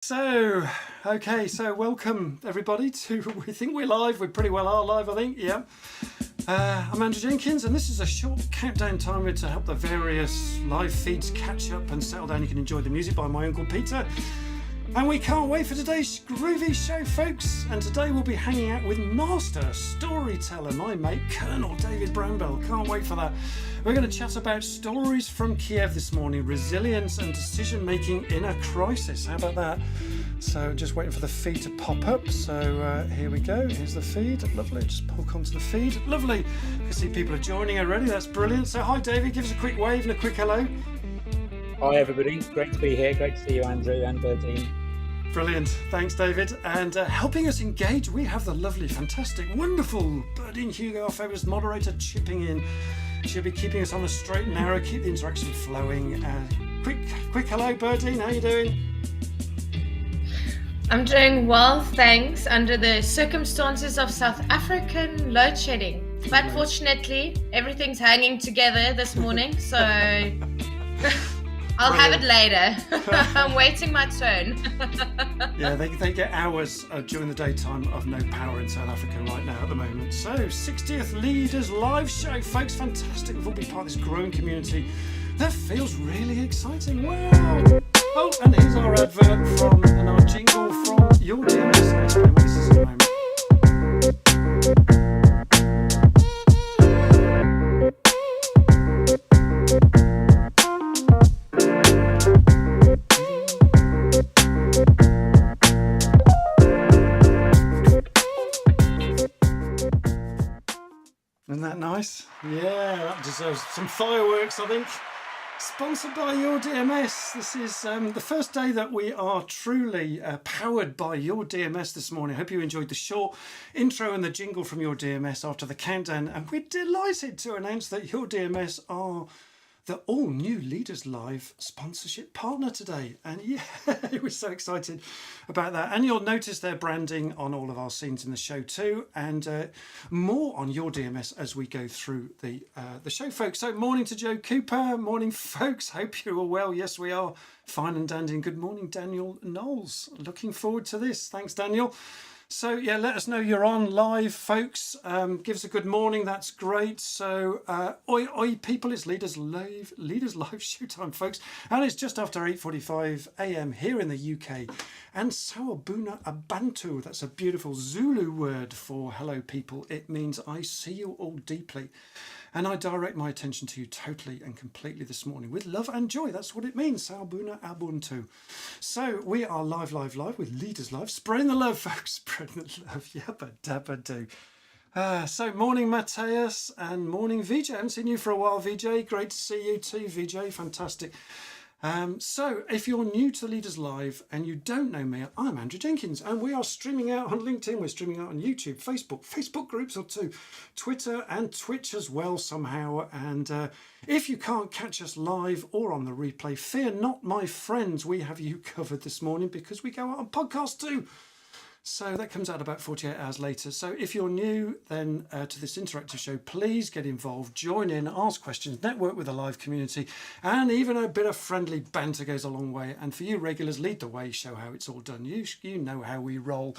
So welcome everybody to We Think We're Live. We pretty well are live, I think. Yeah. I'm Andrew Jenkins, and this is a short countdown timer to help the various live feeds catch up and settle down. You can enjoy the music by my Uncle Peter. And we can't wait for today's groovy show, folks. And today we'll be hanging out with master storyteller, my mate, Colonel David Bramble. Can't wait for that. We're going to chat about stories from Kyiv this morning, resilience and decision-making in a crisis. How about that? So just waiting for the feed to pop up. So here we go. Here's the feed. Lovely. Just hook onto the feed. Lovely. You can see people are joining already. That's brilliant. So hi, David. Give us a quick wave and a quick hello. Hi everybody, great to be here. Great to see you, Andrew and Bertine. Brilliant, thanks David. And helping us engage, we have the lovely, fantastic, wonderful Bertine Hugo, our fabulous moderator, chipping in. She'll be keeping us on the straight and narrow, keep the interaction flowing. Quick hello Bertine, how you doing? I'm doing well, thanks, under the circumstances of South African load shedding. But fortunately, everything's hanging together this morning, so I'll have it later. I'm waiting my turn. Yeah, they get hours during the daytime of no power in South Africa right now at the moment. So, 60th Leaders Live show, folks, fantastic. We've all been part of this growing community. That feels really exciting. Wow. Oh, and here's our advert from and our jingle from Your DMS. I'll explain what this is in a moment. Isn't that nice? Yeah, that deserves some fireworks, I think. Sponsored by Your DMS. This is the first day that we are truly powered by Your DMS this morning. I hope you enjoyed the short intro and the jingle from Your DMS after the countdown. And we're delighted to announce that Your DMS are the all-new Leaders Live sponsorship partner today. And yeah, we're so excited about that. And you'll notice their branding on all of our scenes in the show too. And more on Your DMS as we go through the show, folks. So morning to Joe Cooper. Morning, folks. Hope you're all well. Yes, we are. Fine and dandy. And good morning, Daniel Knowles. Looking forward to this. Thanks, Daniel. So yeah, let us know you're on live, folks. Give us a good morning. That's great. So oi people, it's Leaders Live showtime, folks, and it's just after 8:45 a.m. here in the UK. And Sawabuna Abantu, that's a beautiful Zulu word for hello people. It means I see you all deeply. And I direct my attention to you totally and completely this morning with love and joy. That's what it means, Sawabuna Ubuntu. So we are live with Leaders Live. Spreading the love, folks. Spreading the love. Yabba dabba do. So morning, Mateus, and morning, VJ. I haven't seen you for a while, VJ. Great to see you too, VJ. Fantastic. So if you're new to Leaders Live and you don't know me, I'm Andrew Jenkins, and we are streaming out on LinkedIn, we're streaming out on YouTube, Facebook groups or two, Twitter and Twitch as well somehow. And if you can't catch us live or on the replay, fear not, my friends, we have you covered this morning because we go out on podcast too. So that comes out about 48 hours later. So if you're new then to this interactive show, please get involved, join in, ask questions, network with the live community, and even a bit of friendly banter goes a long way. And for you regulars, lead the way, show how it's all done. You know how we roll.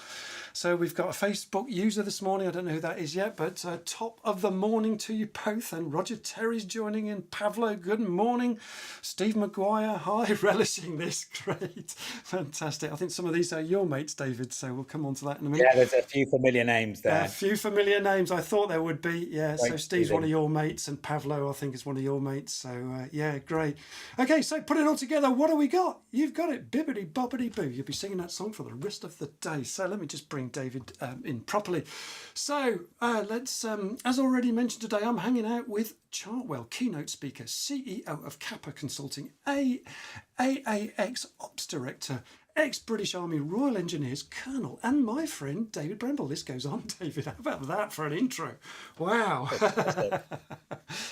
So we've got a Facebook user this morning. I don't know who that is yet, but top of the morning to you both. And Roger Terry's joining in. Pavlo, good morning. Steve Maguire, hi, relishing this. Great. Fantastic. I think some of these are your mates, David, so we'll come on to that in a minute. Yeah, there's a few familiar names there. A few familiar names. I thought there would be. Yeah, great. So Steve's one of your mates and Pavlo, I think, is one of your mates. So yeah, great. Okay, so put it all together. What do we got? You've got it. Bibbidi bobbidi boo. You'll be singing that song for the rest of the day. So let me just bring David in properly. So let's, as already mentioned today, I'm hanging out with Chartwell, keynote speaker, CEO of Kappa Consulting, AAX Ops Director, ex-British Army Royal Engineers Colonel, and my friend David Bramble. This goes on, David. How about that for an intro? Wow.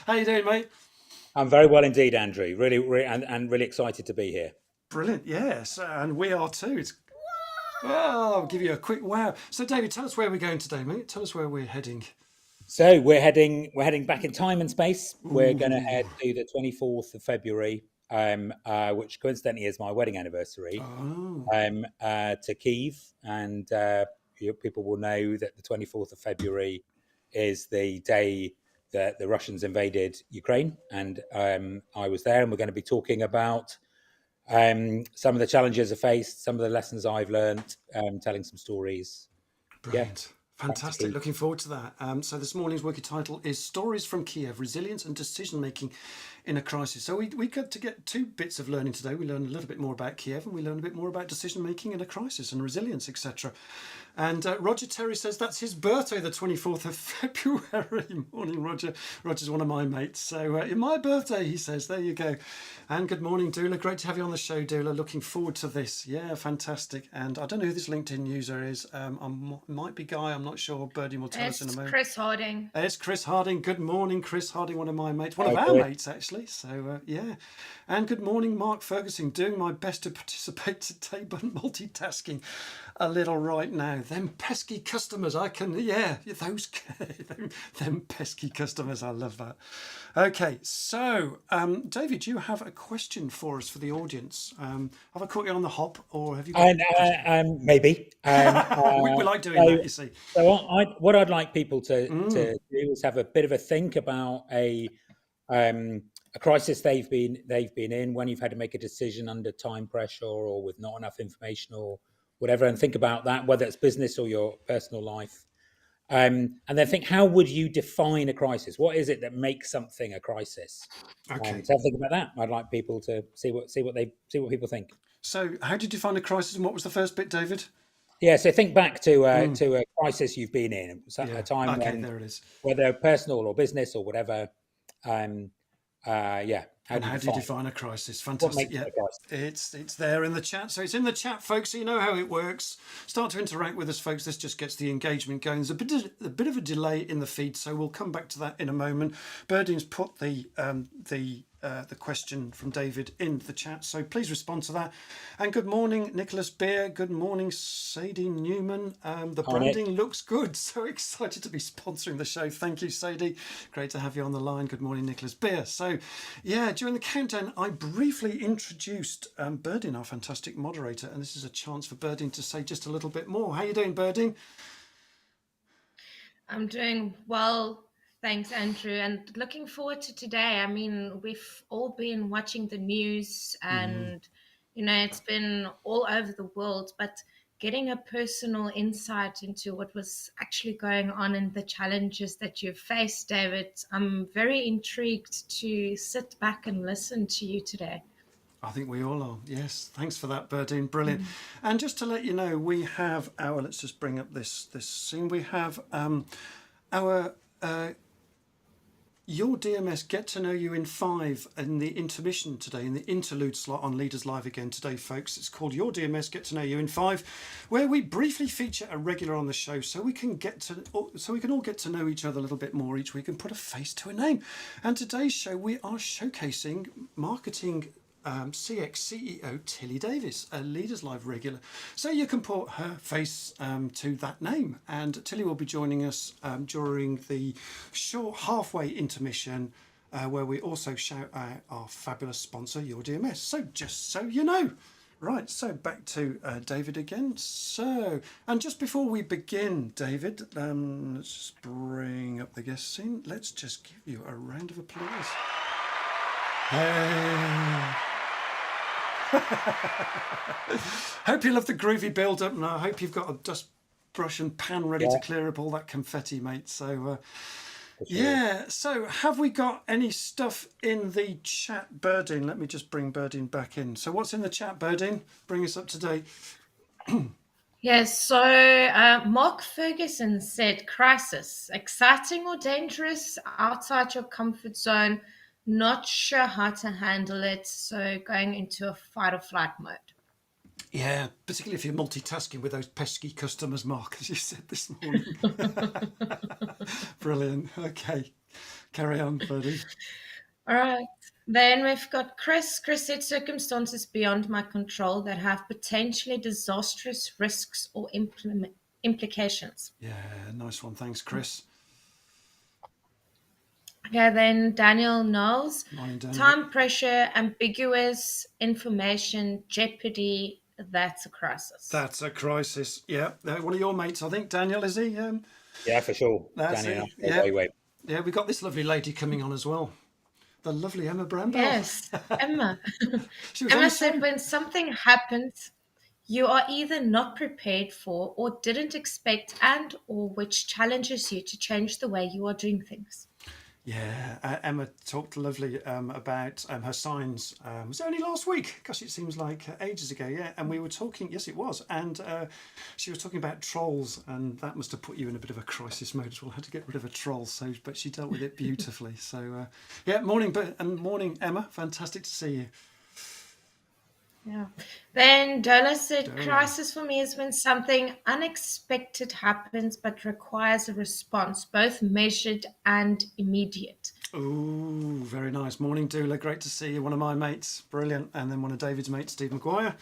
How you doing, mate? I'm very well indeed, Andrew. Really, and really excited to be here. Brilliant, yes, and we are too. Well, I'll give you a quick wow. So, David, tell us where we're going today, mate. Tell us where we're heading. So we're heading back in time and space. We're going to head to the 24th of February which coincidentally is my wedding anniversary, Oh, to Kyiv. And people will know that the 24th of February is the day that the Russians invaded Ukraine. And I was there, and we're going to be talking about some of the challenges I faced, some of the lessons I've learned, telling some stories. brilliant. Back to Fantastic. Kyiv. Looking forward to that. So this morning's working title is Stories from Kyiv, Resilience and Decision Making in a Crisis. So we got to get two bits of learning today. We learned a little bit more about Kyiv, and we learned a bit more about decision making in a crisis and resilience, etc. And Roger Terry says that's his birthday, the 24th of February. Morning, Roger. Roger's one of my mates. So my birthday, he says. There you go. And good morning, Dula. Great to have you on the show, Dula. Looking forward to this. Yeah, fantastic. And I don't know who this LinkedIn user is. Might be Guy. I'm not sure. Birdie will tell us in a It's moment. Chris Harding. It's Chris Harding. Good morning, Chris Harding, one of my mates, one of Hi, our Chris. mates actually. So yeah, and good morning, Mark Ferguson. Doing my best to participate today, but multitasking a little right now. Them pesky customers, I can, yeah, those them pesky customers. I love that. Okay, so David, you have a question for us for the audience. Have I caught you on the hop, or have you got? Maybe. We like doing that, you see. So what I'd like people to do is have a bit of a think about a crisis they've been in, when you've had to make a decision under time pressure or with not enough information or whatever, and think about that, whether it's business or your personal life. And then think, how would you define a crisis? What is it that makes something a crisis? Okay. So think about that. I'd like people to see what people think. So, how did you find a crisis, and what was the first bit, David? Yeah, so think back to a crisis you've been in, a time Okay, when, there it is. whether personal or business or whatever. How do you define a crisis? Fantastic. Yeah, a crisis? it's there in the chat. So it's in the chat, folks. So you know how it works. Start to interact with us, folks. This just gets the engagement going. There's a bit of a delay in the feed, so we'll come back to that in a moment. Birdie's put the question from David in the chat, so please respond to that. And good morning, Nicholas Beer. Good morning, Sadie Newman. The branding looks good. So excited to be sponsoring the show. Thank you, Sadie. Great to have you on the line. Good morning, Nicholas Beer. So yeah, during the countdown, I briefly introduced Birding, our fantastic moderator, and this is a chance for Birding to say just a little bit more. How you doing, Birding? I'm doing well. Thanks, Andrew, and looking forward to today. I mean, we've all been watching the news and, it's been all over the world, but getting a personal insight into what was actually going on and the challenges that you've faced, David, I'm very intrigued to sit back and listen to you today. I think we all are. Yes, thanks for that, Birdine. Brilliant. And just to let you know, we have our, let's just bring up this scene. We have our Your DMS Get to Know You in 5 in the intermission today, in the interlude slot on Leaderslive again today, folks. It's called Your DMS Get to Know You in 5, where we briefly feature a regular on the show so we can all get to know each other a little bit more each week and put a face to a name. And today's show, we are showcasing marketing CX CEO Tilly Davis, a Leaderslive regular. So you can put her face to that name. And Tilly will be joining us during the short halfway intermission, where we also shout out our fabulous sponsor, Your DMS. So just so you know. Right, so back to David again. So, and just before we begin, David, let's just bring up the guest scene. Let's just give you a round of applause. Hey. Hope you love the groovy build up, and I hope you've got a dust brush and pan ready to clear up all that confetti, mate. So yeah, so have we got any stuff in the chat, Birdine? Let me just bring Birdine back in. So what's in the chat, Birdine? Bring us up to date. Yes, so Mark Ferguson said, crisis, exciting or dangerous, outside your comfort zone, not sure how to handle it, so going into a fight or flight mode. Yeah, particularly if you're multitasking with those pesky customers, Mark, as you said this morning. Brilliant. Okay, carry on, Birdie. All right. Then we've got Chris. Chris said circumstances beyond my control that have potentially disastrous risks or implications. Yeah, nice one. Thanks, Chris. Okay, then Daniel Knowles. Morning, Daniel. Time pressure, ambiguous information, jeopardy. That's a crisis. That's a crisis. Yeah. One of your mates, I think, Daniel, is he? Yeah, for sure. That's Danny and I it. go Yeah. way, way. Yeah, we've got this lovely lady coming on as well. The lovely Emma Bramble. Yes, Emma. She was on Emma the said show. when something happens, you are either not prepared for or didn't expect, and or which challenges you to change the way you are doing things. Yeah, Emma talked lovely about her signs. Was it only last week? Gosh, it seems like ages ago. Yeah, and we were talking. Yes, it was. And she was talking about trolls, and that must have put you in a bit of a crisis mode as well. Had to get rid of a troll, so but she dealt with it beautifully. So yeah, morning, morning, Emma. Fantastic to see you. Yeah. Then Dola said, crisis for me is when something unexpected happens but requires a response, both measured and immediate. Oh, very nice. Morning, Doula. Great to see you. One of my mates. Brilliant. And then one of David's mates, Steve Maguire.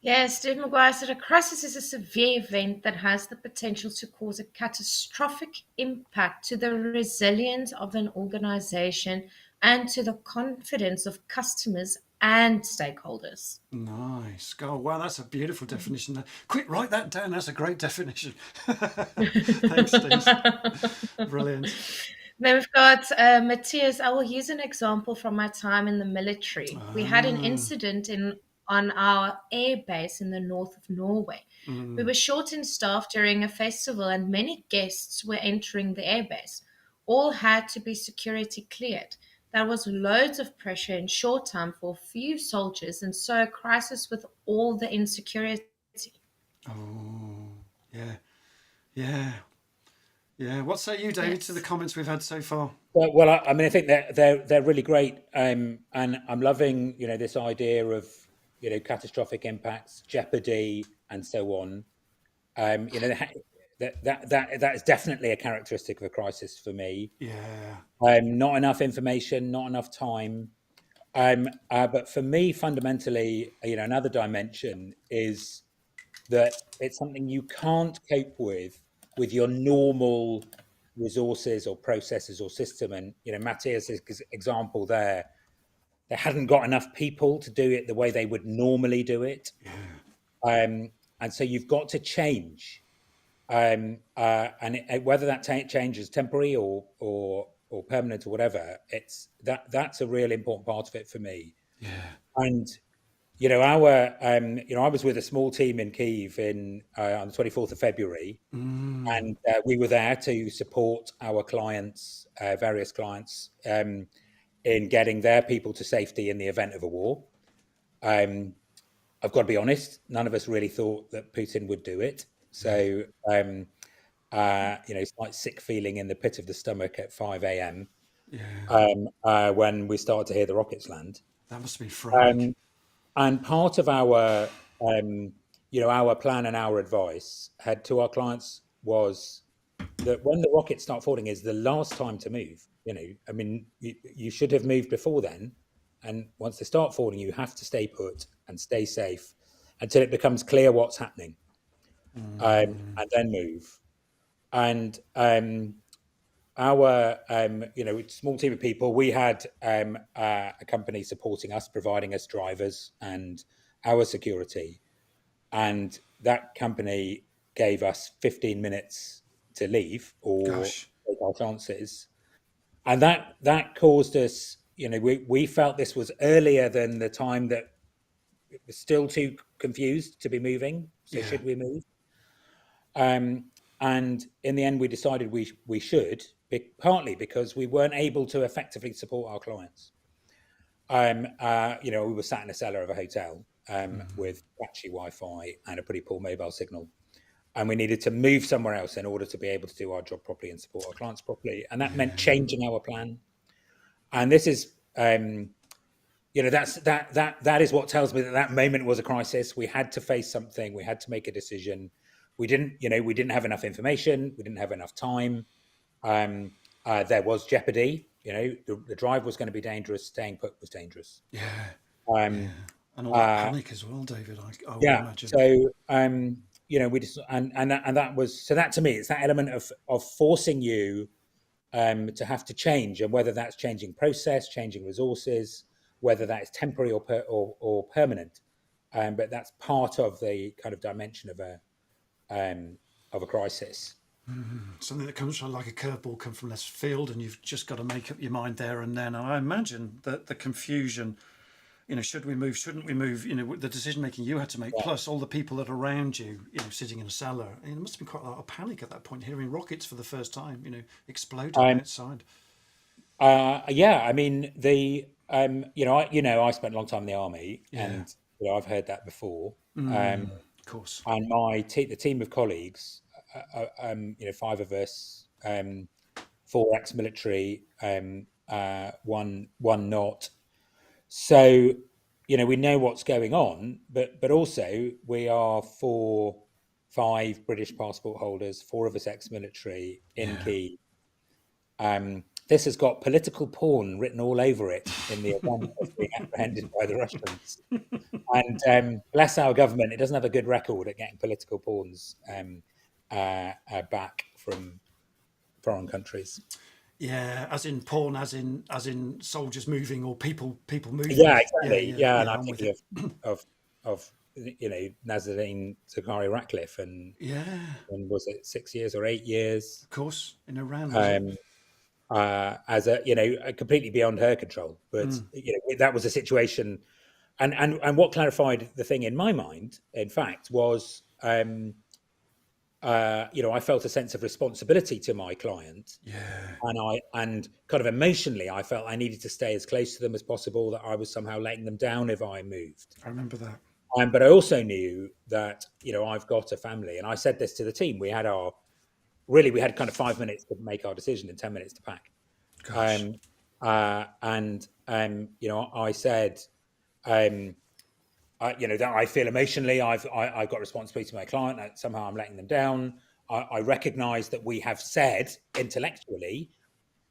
Yes, Steve Maguire said a crisis is a severe event that has the potential to cause a catastrophic impact to the resilience of an organization and to the confidence of customers and stakeholders. Nice. Oh, wow, that's a beautiful definition. Quick, write that down. That's a great definition. Thanks, Steve. Brilliant. Then we've got Matthias. I will use an example from my time in the military. We had an incident on our air base in the north of Norway. We were short in staff during a festival and many guests were entering the air base. All had to be security cleared. There was loads of pressure in short time for a few soldiers, and so a crisis with all the insecurity. Oh, yeah. Yeah. Yeah. What say you, David, to the comments we've had so far? Well, I mean, I think they're really great, and I'm loving this idea of catastrophic impacts, jeopardy, and so on. That is definitely a characteristic of a crisis for me. Yeah. Not enough information, not enough time. But for me, fundamentally, another dimension is that it's something you can't cope with your normal resources or processes or system. And Matthias's example there, they hadn't got enough people to do it the way they would normally do it. And so you've got to change. And whether that change is temporary or permanent or whatever, that's a real important part of it for me. Yeah. And I was with a small team in Kyiv on the 24th of February, and we were there to support our clients, various clients, in getting their people to safety in the event of a war. I've got to be honest, none of us really thought that Putin would do it. So, slight sick feeling in the pit of the stomach at 5 a.m. Yeah. When we started to hear the rockets land. That must be frightening. And part of our, our plan and our advice had to our clients was that when the rockets start falling is the last time to move. I mean, you should have moved before then. And once they start falling, you have to stay put and stay safe until it becomes clear what's happening, and then move. And our small team of people, we had a company supporting us, providing us drivers and our security, and that company gave us 15 minutes to leave or take our chances, and that caused us, we felt this was earlier than the time that it was still too confused to be moving, so should we move? And in the end, we decided we should, partly because we weren't able to effectively support our clients. We were sat in a cellar of a hotel with patchy Wi-Fi and a pretty poor mobile signal, and we needed to move somewhere else in order to be able to do our job properly and support our clients properly. And that meant changing our plan. And this is, that is what tells me that moment was a crisis. We had to face something. We had to make a decision. We didn't have enough information. We didn't have enough time. There was jeopardy. The drive was going to be dangerous. Staying put was dangerous. Yeah. And all that panic as well, David. I would imagine. So we just and that was, so that to me, it's that element of forcing you to have to change, and whether that's changing process, changing resources, whether that is temporary or permanent. But that's part of the kind of dimension of a crisis. Something that comes from like a curveball, come from left field, and you've just got to make up your mind there and then. And I imagine that the confusion, should we move, shouldn't we move, the decision making you had to make, plus all the people that are around you, sitting in a cellar. And it must have been quite a lot of panic at that point, hearing rockets for the first time, exploding outside. Yeah, I mean, I spent a long time in the army, and I've heard that before. Of course. And the team of colleagues, 5 of us, 4 ex-military, one not. So, we know what's going on, but also we are 5 British passport holders, 4 of us ex-military in Kyiv. This has got political porn written all over it in the event of being apprehended by the Russians. And bless our government, it doesn't have a good record at getting political pawns back from foreign countries. Yeah, as in porn, as in soldiers moving or people moving. Yeah, exactly. Yeah, and I'm I'm thinking of Nazanin Zaghari Ratcliffe, and was it 6 years or 8 years? Of course, in Iran. As completely beyond her control, but that was a situation, and what clarified the thing in my mind, in fact, was I felt a sense of responsibility to my client, and kind of emotionally, I felt I needed to stay as close to them as possible, that I was somehow letting them down if I moved. I remember that. But I also knew that I've got a family, and I said this to the team. We had kind of 5 minutes to make our decision and 10 minutes to pack. I said, that I feel emotionally I've got responsibility to my client, that somehow I'm letting them down. I recognise that we have said intellectually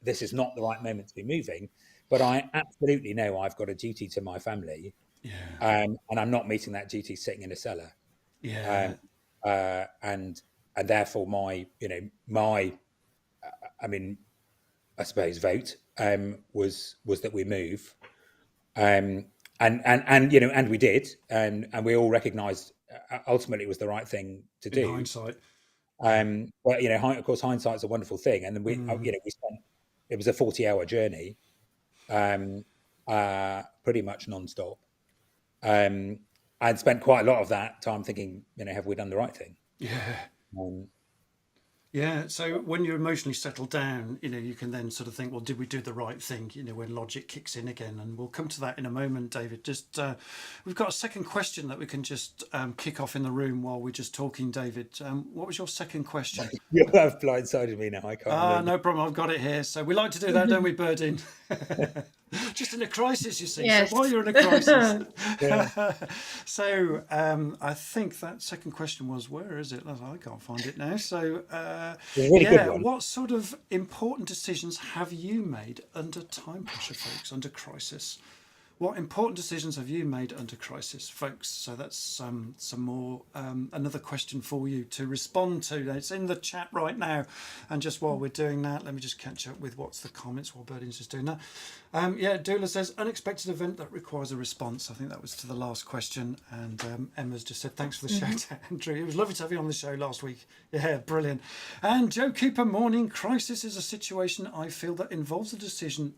this is not the right moment to be moving, but I absolutely know I've got a duty to my family, and I'm not meeting that duty sitting in a cellar. And therefore I suppose vote was that we move, and we did, and we all recognised ultimately it was the right thing to do. In hindsight. But of course, hindsight's a wonderful thing, and then we spent, it was a 40-hour journey, pretty much non-stop. I'd spent quite a lot of that time thinking, have we done the right thing? So when you're emotionally settled down, you can then sort of think, well, did we do the right thing? When logic kicks in again, and we'll come to that in a moment, David. Just we've got a second question that we can just kick off in the room while we're just talking, David. What was your second question? You have blindsided me now. I can't remember. No problem. I've got it here. So we like to do that, don't we, Birdin? Just in a crisis, you see. Yes. So while you're in a crisis. So I think that second question was, where is it? I can't find it now. So good one. What sort of important decisions have you made under time pressure, folks, under crisis? What important decisions have you made under crisis, folks? So that's some more, another question for you to respond to. It's in the chat right now. And just while we're doing that, let me just catch up with what's the comments while Birdin's just doing that. Doula says, unexpected event that requires a response. I think that was to the last question. And Emma's just said, thanks for the shout out, Andrew. It was lovely to have you on the show last week. Yeah, brilliant. And Joe Cooper, morning. Crisis is a situation I feel that involves a decision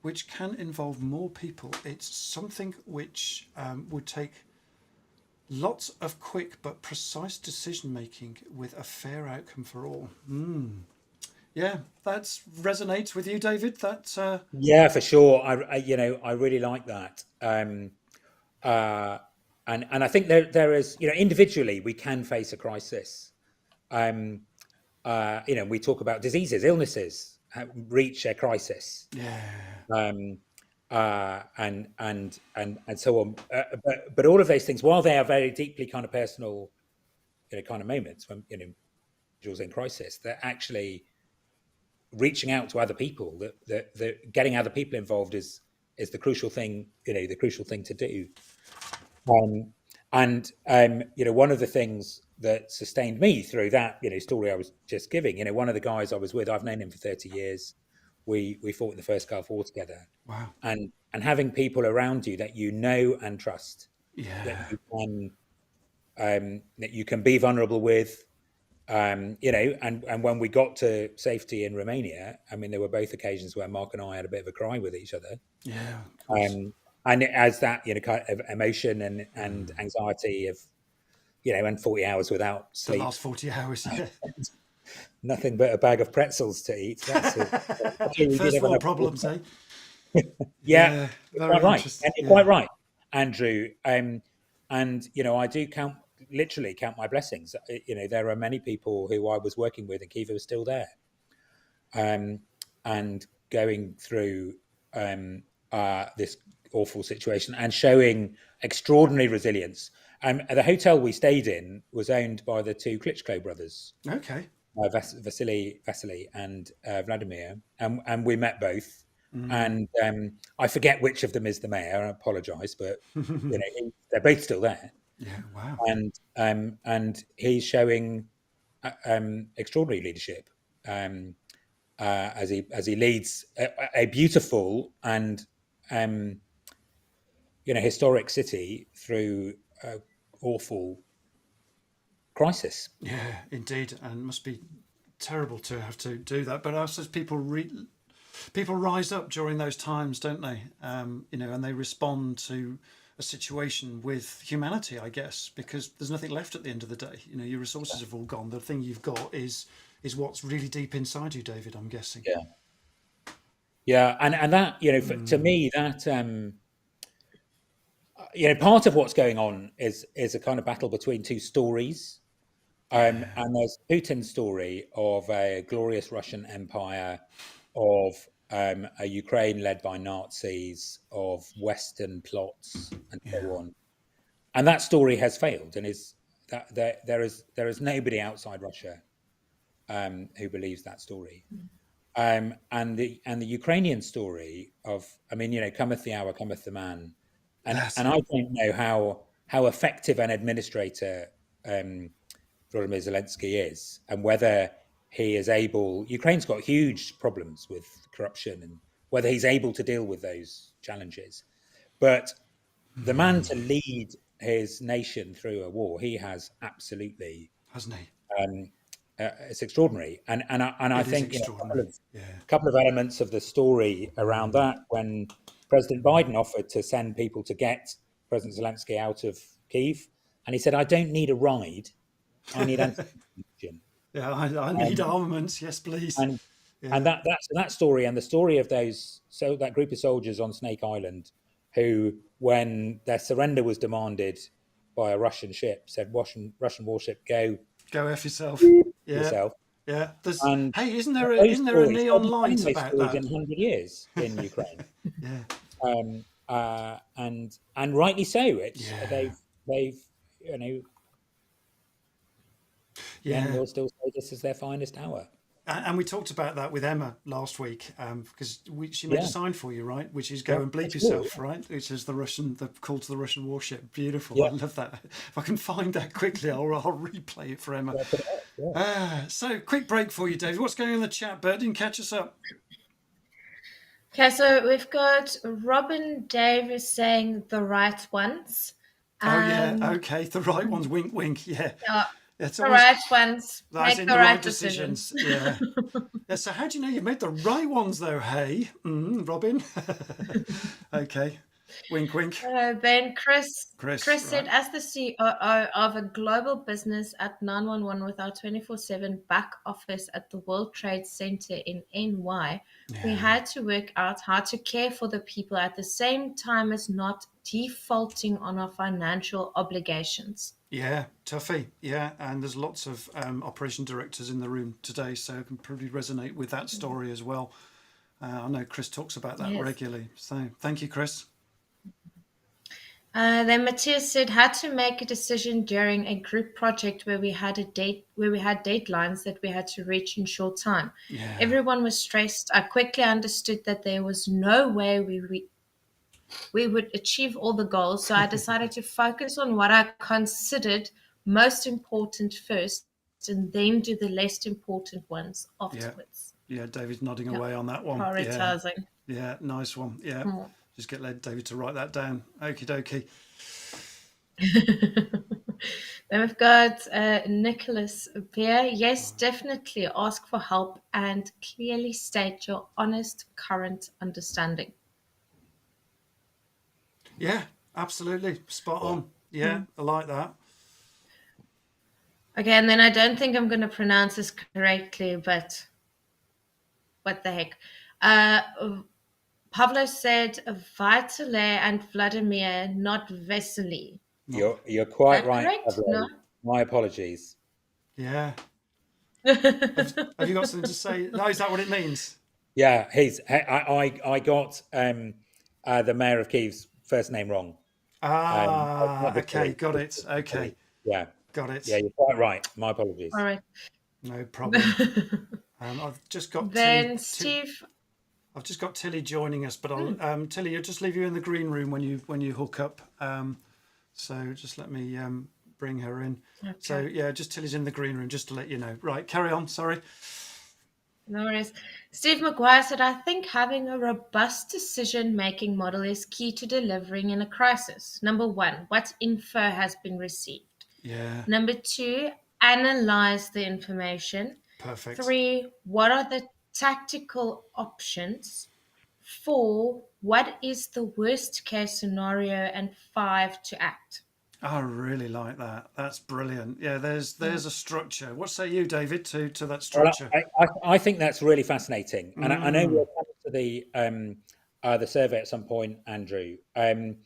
which can involve more people. It's something which would take lots of quick but precise decision making with a fair outcome for all. Yeah, that resonates with you, David. Yeah, for sure. I really like that. And I think there is, individually we can face a crisis. We talk about diseases, illnesses reach a crisis. And so on. But all of those things, while they are very deeply kind of personal, kind of moments when individuals in crisis, they're actually reaching out to other people. That getting other people involved is the crucial thing. The crucial thing to do. One of the things that sustained me through that, story I was just giving. One of the guys I was with, I've known him for 30 years. We fought in the first Gulf War together. Wow. And having people around you that you know and trust, that Yeah. you can be vulnerable with, and when we got to safety in Romania, I mean, there were both occasions where Mark and I had a bit of a cry with each other. Yeah. Of course. And as that, kind of emotion and anxiety of, and 40 hours without The sleep, last 40 hours. Yeah. nothing but a bag of pretzels to eat. That's it. First world problems, eh? Yeah, very quite right. interesting. And you're quite right, Andrew. And I do literally count my blessings. There are many people who I was working with in Kyiv who are still there, and going through this awful situation and showing extraordinary resilience. The hotel we stayed in was owned by the two Klitschko brothers. Okay. Vasily and Vladimir, and we met both. And I forget which of them is the mayor. I apologise, but they're both still there. Yeah, wow. And he's showing extraordinary leadership as he leads a beautiful and historic city through awful crisis. Yeah, indeed, and it must be terrible to have to do that. But I suppose people rise up during those times, don't they? And they respond to a situation with humanity, I guess, because there's nothing left at the end of the day. Your resources have all gone. The thing you've got is what's really deep inside you, David, I'm guessing. Yeah, and that to me that part of what's going on is a kind of battle between two stories. And there's Putin's story of a glorious Russian empire, of a Ukraine led by Nazis, of Western plots, and so on. And that story has failed, and is that there is nobody outside Russia who believes that story. And the Ukrainian story of, cometh the hour, cometh the man, and I don't know how effective an administrator Volodymyr Zelensky is, and whether he is able. Ukraine's got huge problems with corruption, and whether he's able to deal with those challenges. But the man to lead his nation through a war, he has absolutely, hasn't he? It's extraordinary, and I think a couple of elements of the story around that, when President Biden offered to send people to get President Zelensky out of Kyiv, and he said, "I don't need a ride. I need anti-corruption." Yeah, I need armaments. Yes, please. And that's that story, and the story of that group of soldiers on Snake Island, who, when their surrender was demanded by a Russian ship, said, "Russian warship, go F yourself." Yourself. Yeah. And hey, isn't there a neon light about that? In 100 years in Ukraine. Yeah. And rightly so. They've and they'll still say this is their finest hour. And we talked about that with Emma last week, because she made a sign for you, right? Which is go and bleep yourself, right? Which is the call to the Russian warship. Beautiful. Yeah. I love that. If I can find that quickly, I'll replay it for Emma. So quick break for you, David. What's going on in the chat, Bert? And catch us up. Okay, so we've got Robin Davis saying the right ones. Okay, the right ones. Wink, wink. Yeah. The right ones make the right decisions. Yeah. So how do you know you made the right ones, though? Hey, Robin. Okay. Wink, wink. Then Chris said, right. as the COO of a global business at 911 with our 24/7 back office at the World Trade Center in NY, we had to work out how to care for the people at the same time as not defaulting on our financial obligations. Yeah, toughie. Yeah, and there's lots of operation directors in the room today, so I can probably resonate with that story as well. I know Chris talks about that regularly. So thank you, Chris. Then Matthias said, had to make a decision during a group project where we had deadlines that we had to reach in short time. Yeah. Everyone was stressed. I quickly understood that there was no way we would achieve all the goals. So I decided to focus on what I considered most important first and then do the less important ones afterwards. Yeah, David's nodding away on that one. Prioritizing. Yeah, nice one. Yeah. Just get David to write that down. Okie dokie. Then we've got Nicholas Beer. Yes, definitely ask for help and clearly state your honest current understanding. Yeah, absolutely. Spot on. Yeah, I like that. Okay, and then I don't think I'm going to pronounce this correctly, but what the heck. Pavlo said Vitale and Vladimir, not Vesely. You're quite Is that right, correct? Pablo. No? My apologies. Yeah. Have you got something to say? No, is that what it means? Yeah, I got the mayor of Kyiv's first name wrong. Okay, got it. Okay. Yeah. Got it. Yeah, you're quite right. My apologies. All right. No problem. I've just got Then Steve. I've just got Tilly joining us, but I'll Tilly, I'll just leave you in the green room when you hook up. So just let me bring her in. Okay. So yeah, just Tilly's in the green room, just to let you know. Right, carry on. Sorry. No worries. Steve McGuire said, I think having a robust decision-making model is key to delivering in a crisis. Number one, what info has been received? Yeah. Number two, analyze the information. Perfect. 3, what are the tactical options? 4, what is the worst case scenario? And 5, to act. I really like that. That's brilliant. Yeah, there's a structure. What say you, David, to that structure? Well, I think that's really fascinating, and I know we'll come to the survey at some point, Andrew. That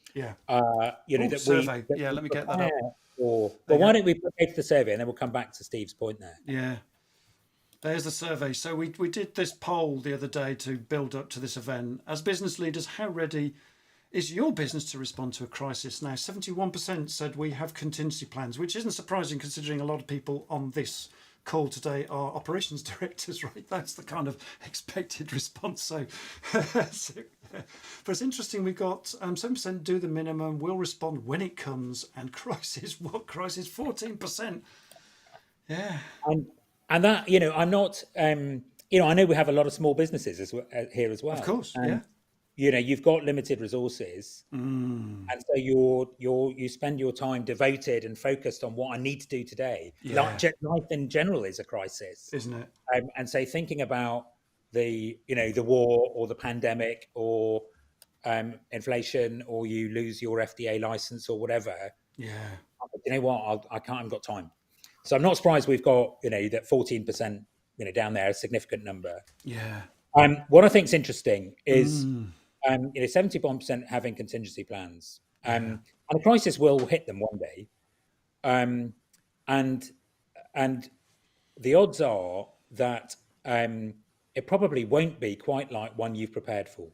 survey. Let me get that up. Why don't we prepare the survey and then we'll come back to Steve's point there. Yeah. There's the survey. So we did this poll the other day to build up to this event. As business leaders, how ready is your business to respond to a crisis? Now, 71% said we have contingency plans, which isn't surprising considering a lot of people on this call today are operations directors, right? That's the kind of expected response. So but it's interesting, we've got 7% do the minimum, will respond when it comes, and crisis, what crisis? 14%. Yeah. And that, I'm not, I know we have a lot of small businesses here as well. Of course, and, you've got limited resources, and so you spend your time devoted and focused on what I need to do today. Life in general is a crisis, isn't it? And so thinking about the war or the pandemic or inflation, or you lose your FDA license or whatever. Yeah, you know what? I can't. I've got time. So I'm not surprised we've got that 14% down there, a significant number. Yeah. What I think is interesting is 71% having contingency plans, and a crisis will hit them one day, and the odds are that it probably won't be quite like one you've prepared for,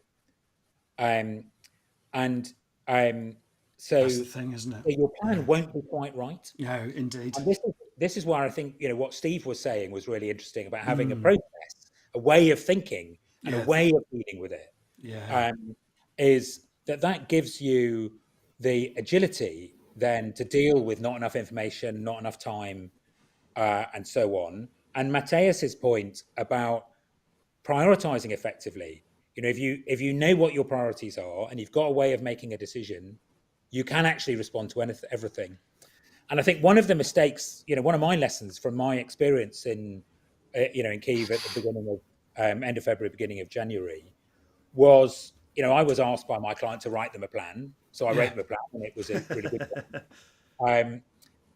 so that's the thing, isn't it? So your plan won't be quite right. No, indeed. And this is where I think what Steve was saying was really interesting about having a process, a way of thinking, and a way of dealing with it. Yeah. Is that gives you the agility then to deal with not enough information, not enough time, and so on. And Matthias's point about prioritizing effectively, if you know what your priorities are and you've got a way of making a decision, you can actually respond to everything. And I think one of the mistakes, one of my lessons from my experience in Kyiv at the beginning of end of February, beginning of January, was, I was asked by my client to write them a plan. So I wrote them a plan, and it was a really good plan.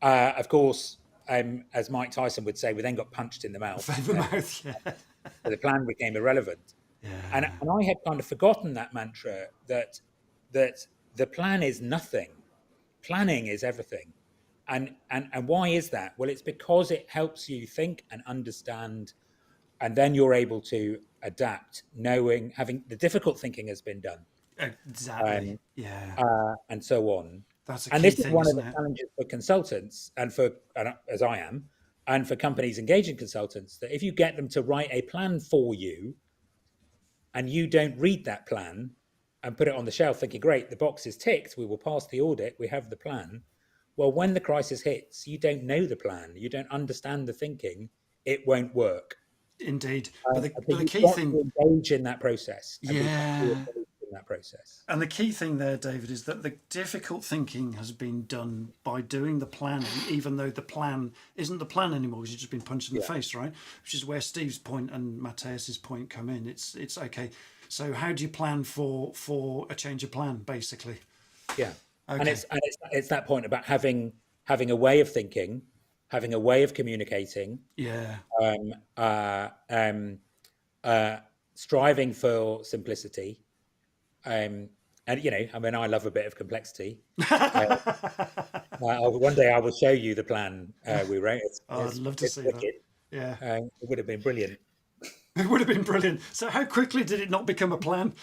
Of course, as Mike Tyson would say, we then got punched in the mouth. So the plan became irrelevant. Yeah. And I had kind of forgotten that mantra that the plan is nothing. Planning is everything. And why is that? Well, it's because it helps you think and understand, and then you're able to adapt, having the difficult thinking has been done. Exactly. And so on. That's a key thing, is one of the challenges for consultants and as I am, and for companies engaging consultants, that if you get them to write a plan for you and you don't read that plan and put it on the shelf thinking, great, the box is ticked, we will pass the audit, we have the plan. Well, when the crisis hits, you don't know the plan, you don't understand the thinking, it won't work. Indeed. But the You've key got thing, to engage in that process and be happy yeah. engaged in that process. And the key thing there, David, is that the difficult thinking has been done by doing the planning, even though the plan isn't the plan anymore because you've just been punched in the face, right? Which is where Steve's point and Matthias's point come in. It's okay. So how do you plan for a change of plan, basically? Yeah. Okay. And it's that point about having a way of thinking, having a way of communicating, Yeah. Striving for simplicity. And I mean, I love a bit of complexity. One day I will show you the plan we wrote. I'd love to see wicked. that. Yeah. It would have been brilliant. It would have been brilliant. So how quickly did it not become a plan?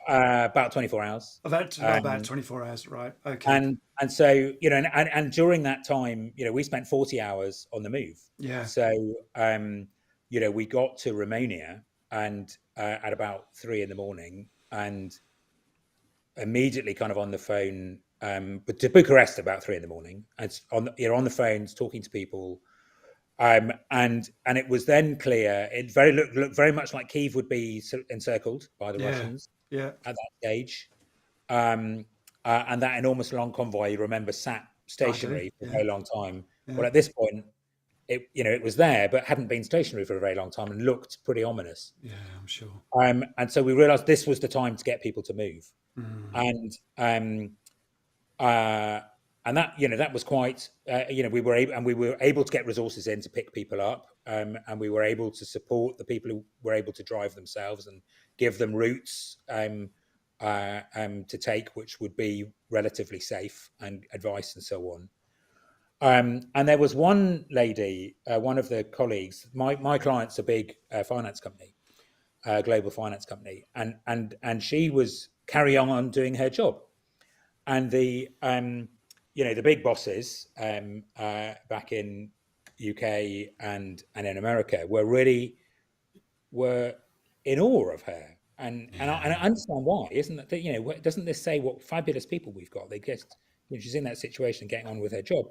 About 24 hours. About 24 hours, right? Okay. And so and during that time, we spent 40 hours on the move. Yeah. So we got to Romania and at about 3 a.m, and immediately kind of on the phone, but to Bucharest about 3 a.m, and on the phones talking to people. And it was then clear, it looked very much like Kyiv would be encircled by the Russians at that stage. And that enormous long convoy, you remember, sat stationary for a very long time. Yeah. Well, at this point, it was there, but hadn't been stationary for a very long time and looked pretty ominous. Yeah, I'm sure. And so we realized this was the time to get people to move. And that was quite, we were able to get resources in to pick people up, and we were able to support the people who were able to drive themselves and give them routes to take, which would be relatively safe, and advice and so on. And there was one lady, one of the colleagues. My client's a big finance company, global finance company, and she was carrying on doing her job, and the big bosses back in UK and in America were in awe of her, and I understand why. Isn't that doesn't this say what fabulous people we've got? They just she's in that situation, getting on with her job,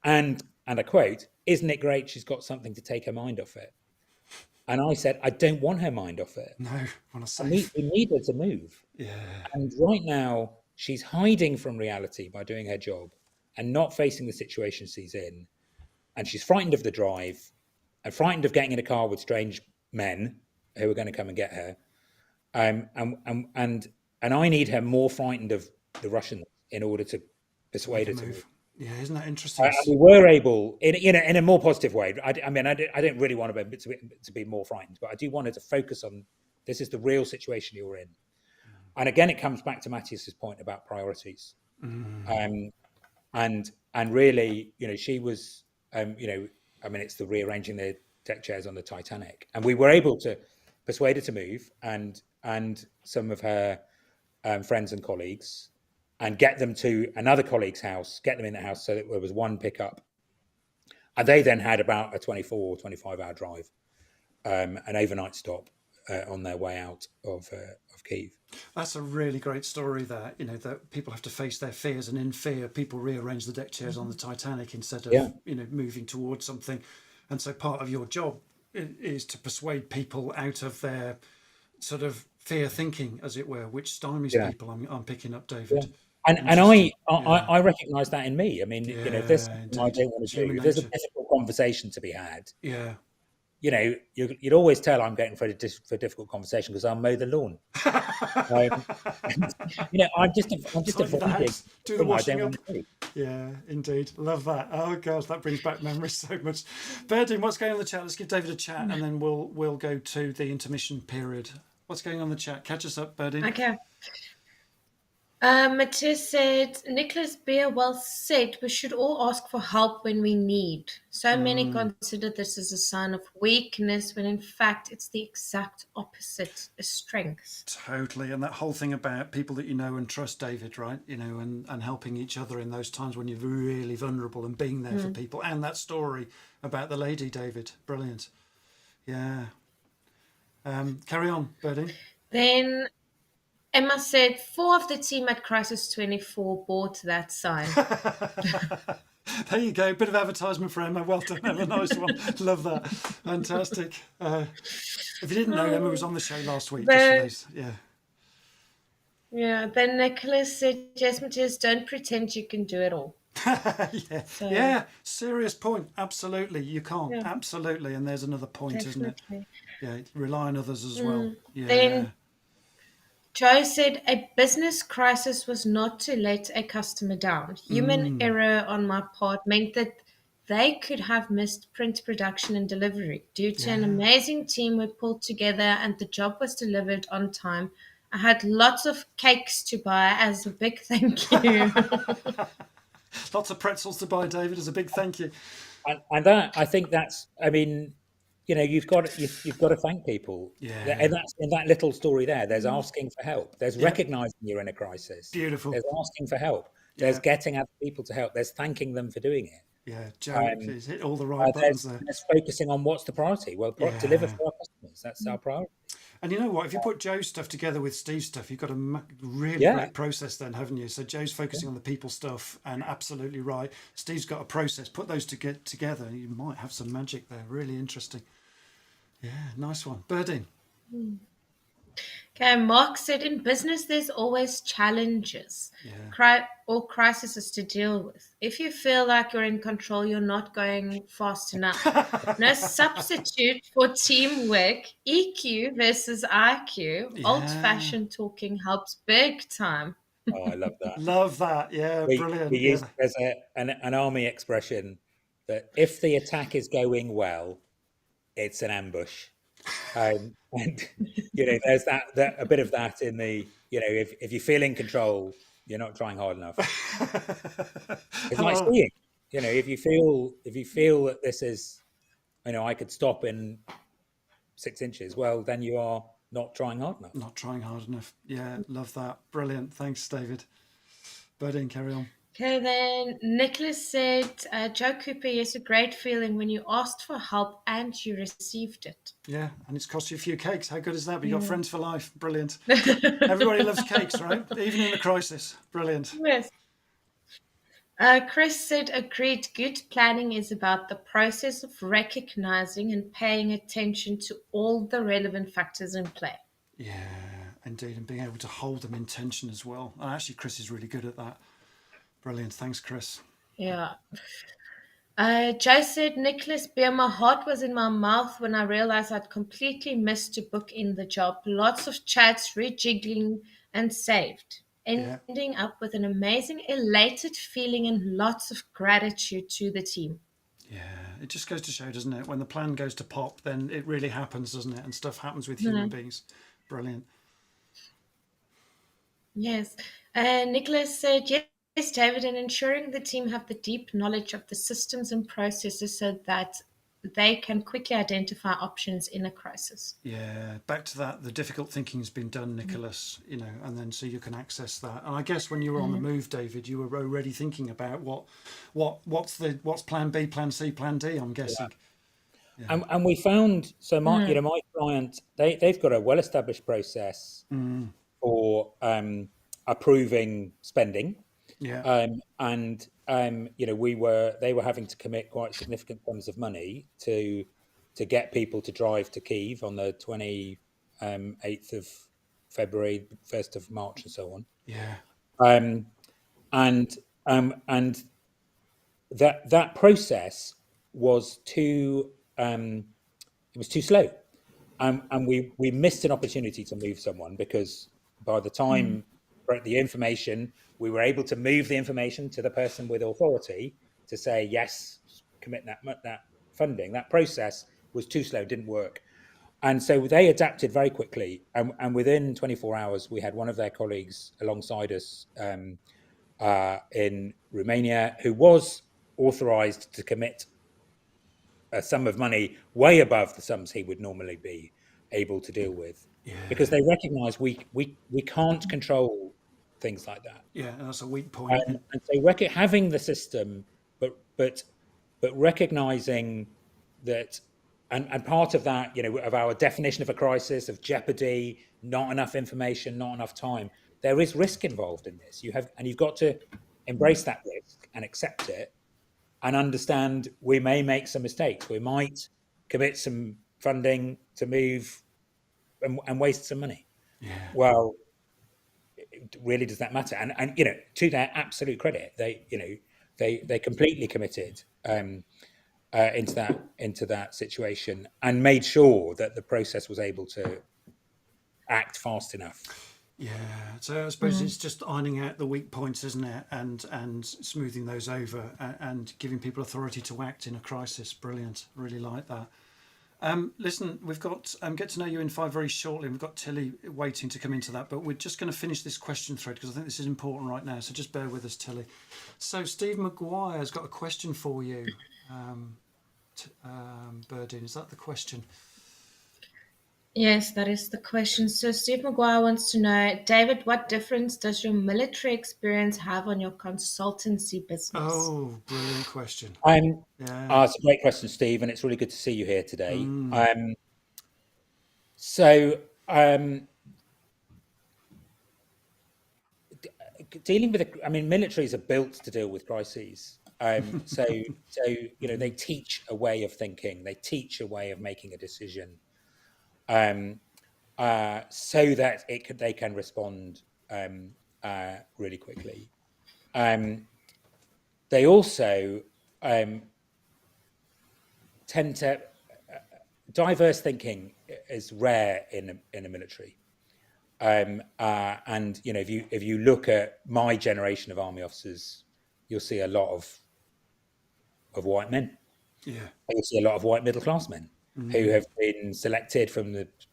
and I quote, "Isn't it great? She's got something to take her mind off it." And I said, "I don't want her mind off it. No, I want to say we need her to move." Yeah. And right now, she's hiding from reality by doing her job and not facing the situation she's in. And she's frightened of the drive and frightened of getting in a car with strange men who are going to come and get her. And I need her more frightened of the Russians in order to persuade her to move. Yeah, isn't that interesting? We were able, in a more positive way. I don't really want her to be more frightened, but I do want her to focus on, this is the real situation you're in. And again, it comes back to Matthias's point about priorities. And really, she was, it's the rearranging the deck chairs on the Titanic, and we were able to persuade her to move, and some of her friends and colleagues, and get them to another colleague's house, get them in the house, so that there was one pickup, and they then had about a 24 or 25 hour drive, an overnight stop on their way out of Kyiv. That's a really great story there, that people have to face their fears, and in fear people rearrange the deck chairs on the Titanic instead of moving towards something. And so part of your job is to persuade people out of their sort of fear thinking, as it were, which stymies people. I'm picking up, David. And I recognise that in me. I mean, if there's something I don't want to do, if there's a difficult conversation to be had, you'd always tell I'm getting for a difficult conversation because I'll mow the lawn. I'm just avoiding. Do the washing up. Yeah, indeed. Love that. Oh gosh, that brings back memories so much. Berdine, what's going on in the chat? Let's give David a chat, and then we'll go to the intermission period. What's going on in the chat? Catch us up, Berdine. Okay. Matthias said, Nicholas Beer, well said, we should all ask for help when we need. So many consider this as a sign of weakness, when in fact it's the exact opposite, a strength. Totally. And that whole thing about people that you know and trust, David, right? And helping each other in those times when you're really vulnerable, and being there for people. And that story about the lady, David. Brilliant. Yeah. Carry on, Berdine. Then Emma said 4 of the team at Crisis 24 bought that sign. There you go. Bit of advertisement for Emma. Well done, Emma. Nice one. Love that. Fantastic. If you didn't know, Emma was on the show last week. Just for those, Yeah. Then Nicholas said, "Yes, Matthias, don't pretend you can do it all." yeah. Serious point. Absolutely, you can't. Yeah. Absolutely, and there's another point, isn't it? Definitely. Yeah, rely on others as well. Yeah. Then Joe said, "A business crisis was not to let a customer down. Human error on my part meant that they could have missed print production and delivery. Due to an amazing team we pulled together and the job was delivered on time, I had lots of cakes to buy as a big thank you." Lots of pretzels to buy, David, as a big thank you. And that, I think that's, I mean, you've got to thank people. Yeah. And that's in that little story there. There's asking for help. There's recognizing you're in a crisis. Beautiful. There's asking for help. There's getting other people to help. There's thanking them for doing it. Yeah, Joe has hit all the right buttons there. There's focusing on what's the priority. Well, deliver for our customers. That's our priority. And you know what? If you put Joe's stuff together with Steve's stuff, you've got a really great process then, haven't you? So Joe's focusing on the people stuff, and absolutely right. Steve's got a process. Put those together, and you might have some magic there. Really interesting. Yeah, nice one. Birding. Okay, Mark said, "In business, there's always challenges or crises to deal with. If you feel like you're in control, you're not going fast enough. No substitute for teamwork. EQ versus IQ. Old-fashioned talking helps big time." Oh, I love that. Love that. Yeah, brilliant. There's an army expression that if the attack is going well, it's an ambush. And there's that a bit of that in the, if you feel in control, you're not trying hard enough. It's like skiing. If you feel that this is, I could stop in 6 inches, well, then you are not trying hard enough. Not trying hard enough. Yeah, love that. Brilliant. Thanks, David. Birding, carry on. Okay, then Nicholas said, "Joe Cooper, it's a great feeling when you asked for help and you received it." Yeah, and it's cost you a few cakes. How good is that? But you got friends for life. Brilliant. Everybody loves cakes, right? Even in a crisis. Brilliant. Yes. Chris said, "Agreed. Good planning is about the process of recognizing and paying attention to all the relevant factors in play." Yeah, indeed. And being able to hold them in tension as well. And actually, Chris is really good at that. Brilliant. Thanks, Chris. Yeah. Joe said, "Nicholas Beer, my heart was in my mouth when I realized I'd completely missed to book in the job. Lots of chats, rejiggling, and saved. Ending up with an amazing, elated feeling and lots of gratitude to the team." Yeah, it just goes to show, doesn't it? When the plan goes to pop, then it really happens, doesn't it? And stuff happens with human beings. Brilliant. Yes. Nicholas said, "Yes, David, and ensuring the team have the deep knowledge of the systems and processes so that they can quickly identify options in a crisis." Yeah, back to that. The difficult thinking's been done, Nicholas, and then so you can access that. And I guess when you were on the move, David, you were already thinking about what's plan B, plan C, plan D, I'm guessing. Yeah. And we found, so my client, they've got a well-established process for approving spending. Yeah. They were having to commit quite significant sums of money to get people to drive to Kyiv on the 28th of February, 1st of March, and so on. Yeah. And that process was too slow, and we missed an opportunity to move someone, because by the time the information, we were able to move the information to the person with authority to say, yes, commit that funding. That process was too slow, didn't work. And so they adapted very quickly. And within 24 hours, we had one of their colleagues alongside us in Romania who was authorized to commit a sum of money way above the sums he would normally be able to deal with, because they recognize we can't control things like that. Yeah, that's a weak point. And so having the system, but recognizing that and part of that, of our definition of a crisis, of jeopardy, not enough information, not enough time, there is risk involved in this. You've got to embrace that risk and accept it, and understand we may make some mistakes. We might commit some funding to move and waste some money. Yeah. Well, really, does that matter? And to their absolute credit, they completely committed into that situation and made sure that the process was able to act fast enough. Yeah, so I suppose it's just ironing out the weak points, isn't it, and smoothing those over and giving people authority to act in a crisis. Brilliant, really like that. Listen, we've got Get to Know You in 5 very shortly. We've got Tilly waiting to come into that, but we're just going to finish this question thread because I think this is important right now, so just bear with us, Tilly. So Steve Maguire's got a question for you. Berdine, is that the question? Yes, that is the question. So Steve Maguire wants to know, David, what difference does your military experience have on your consultancy business? Oh, brilliant question. It's a great question, Steve, and it's really good to see you here today. Dealing with militaries are built to deal with crises. So they teach a way of thinking, they teach a way of making a decision, so that they can respond really quickly. They also tend to diverse thinking is rare in a military. And if you look at my generation of army officers, you'll see a lot of white men. Yeah, you'll see a lot of white middle class men who have been selected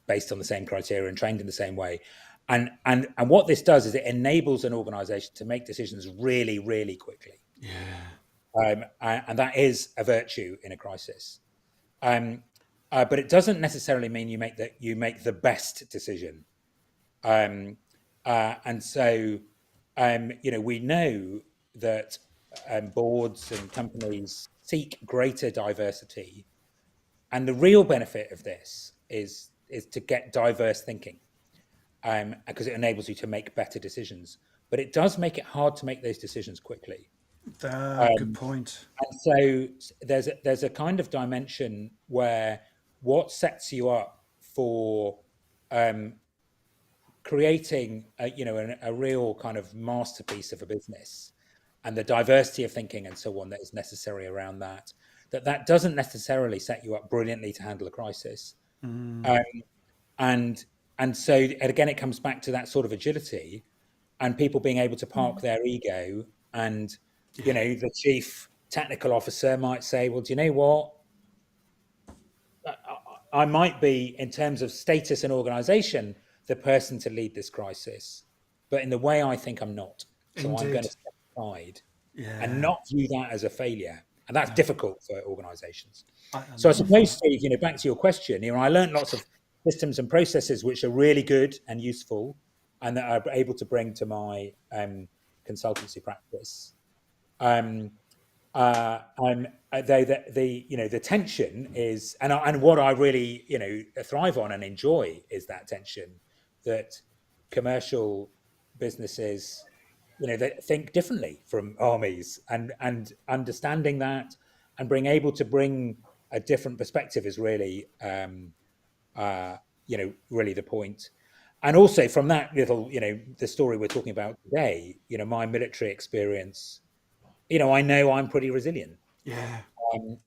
based on the same criteria and trained in the same way. And what this does is it enables an organisation to make decisions really, really quickly. Yeah. And that is a virtue in a crisis. But it doesn't necessarily mean you make the best decision. And so, we know that boards and companies seek greater diversity, and the real benefit of this is to get diverse thinking, because it enables you to make better decisions. But it does make it hard to make those decisions quickly. Good point. And so there's a kind of dimension where what sets you up for creating a real kind of masterpiece of a business, and the diversity of thinking and so on that is necessary around that doesn't necessarily set you up brilliantly to handle a crisis. And so again, it comes back to that sort of agility and people being able to park their ego. And the chief technical officer might say, well, do you know what, I might be, in terms of status and organization, the person to lead this crisis, but in the way I think I'm not. So Indeed. I'm going to step aside and not view that as a failure. And that's difficult for organizations. So I suppose, Steve, back to your question, I learned lots of systems and processes which are really good and useful and that I'm able to bring to my consultancy practice. The tension is, and what I really, thrive on and enjoy is that tension that commercial businesses, that think differently from armies, and understanding that and being able to bring a different perspective is really, really the point. And also from that little, the story we're talking about today, my military experience, I know I'm pretty resilient. Yeah. And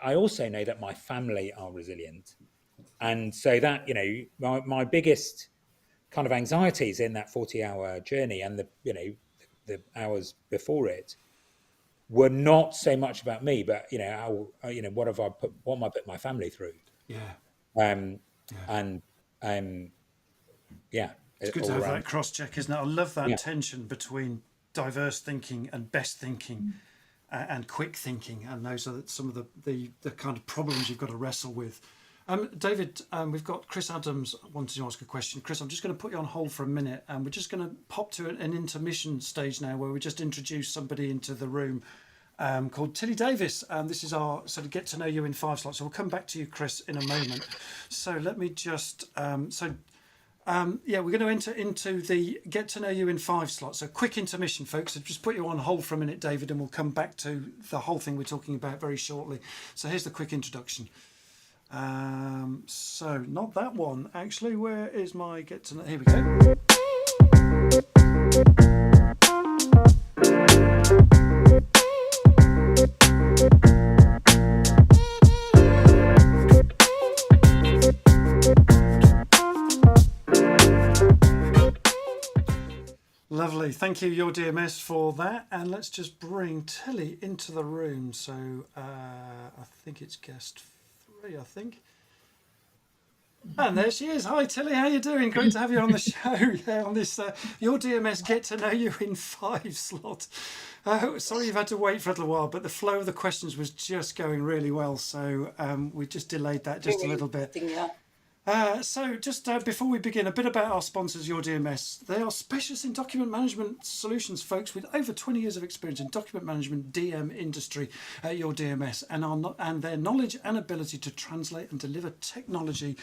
I also know that my family are resilient. And so that, my biggest kind of anxieties in that 40-hour journey and the hours before it were not so much about me, but, what am I put my family through? Yeah. It's good to have that cross check, isn't it? I love that tension between diverse thinking and best thinking and quick thinking, and those are some of the kind of problems you've got to wrestle with. David, we've got Chris Adams wanting to ask a question. Chris, I'm just going to put you on hold for a minute, and we're just going to pop to an intermission stage now where we just introduce somebody into the room called Tilly Davis. This is our sort of get to know you in 5 slots. So we'll come back to you, Chris, in a moment. So let me just, yeah, we're going to enter into the get to know you in 5 slots. So quick intermission, folks. So just put you on hold for a minute, David, and we'll come back to the whole thing we're talking about very shortly. So here's the quick introduction. So not that one, actually. Where is my get to know? Here we go. Lovely. Thank you, Your DMS, for that. And let's just bring Tilly into the room. So I think it's guest 3, I think. And there she is. Hi, Tilly. How you doing? Great to have you on the show. Yeah, on this Your DMS Get to Know You in 5 slot. Sorry you've had to wait for a little while, but the flow of the questions was just going really well. So we just delayed that just a little bit. So just before we begin, a bit about our sponsors, Your DMS. They are specialists in document management solutions, folks, with over 20 years of experience in document management DM industry at Your DMS, and their knowledge and ability to translate and deliver technology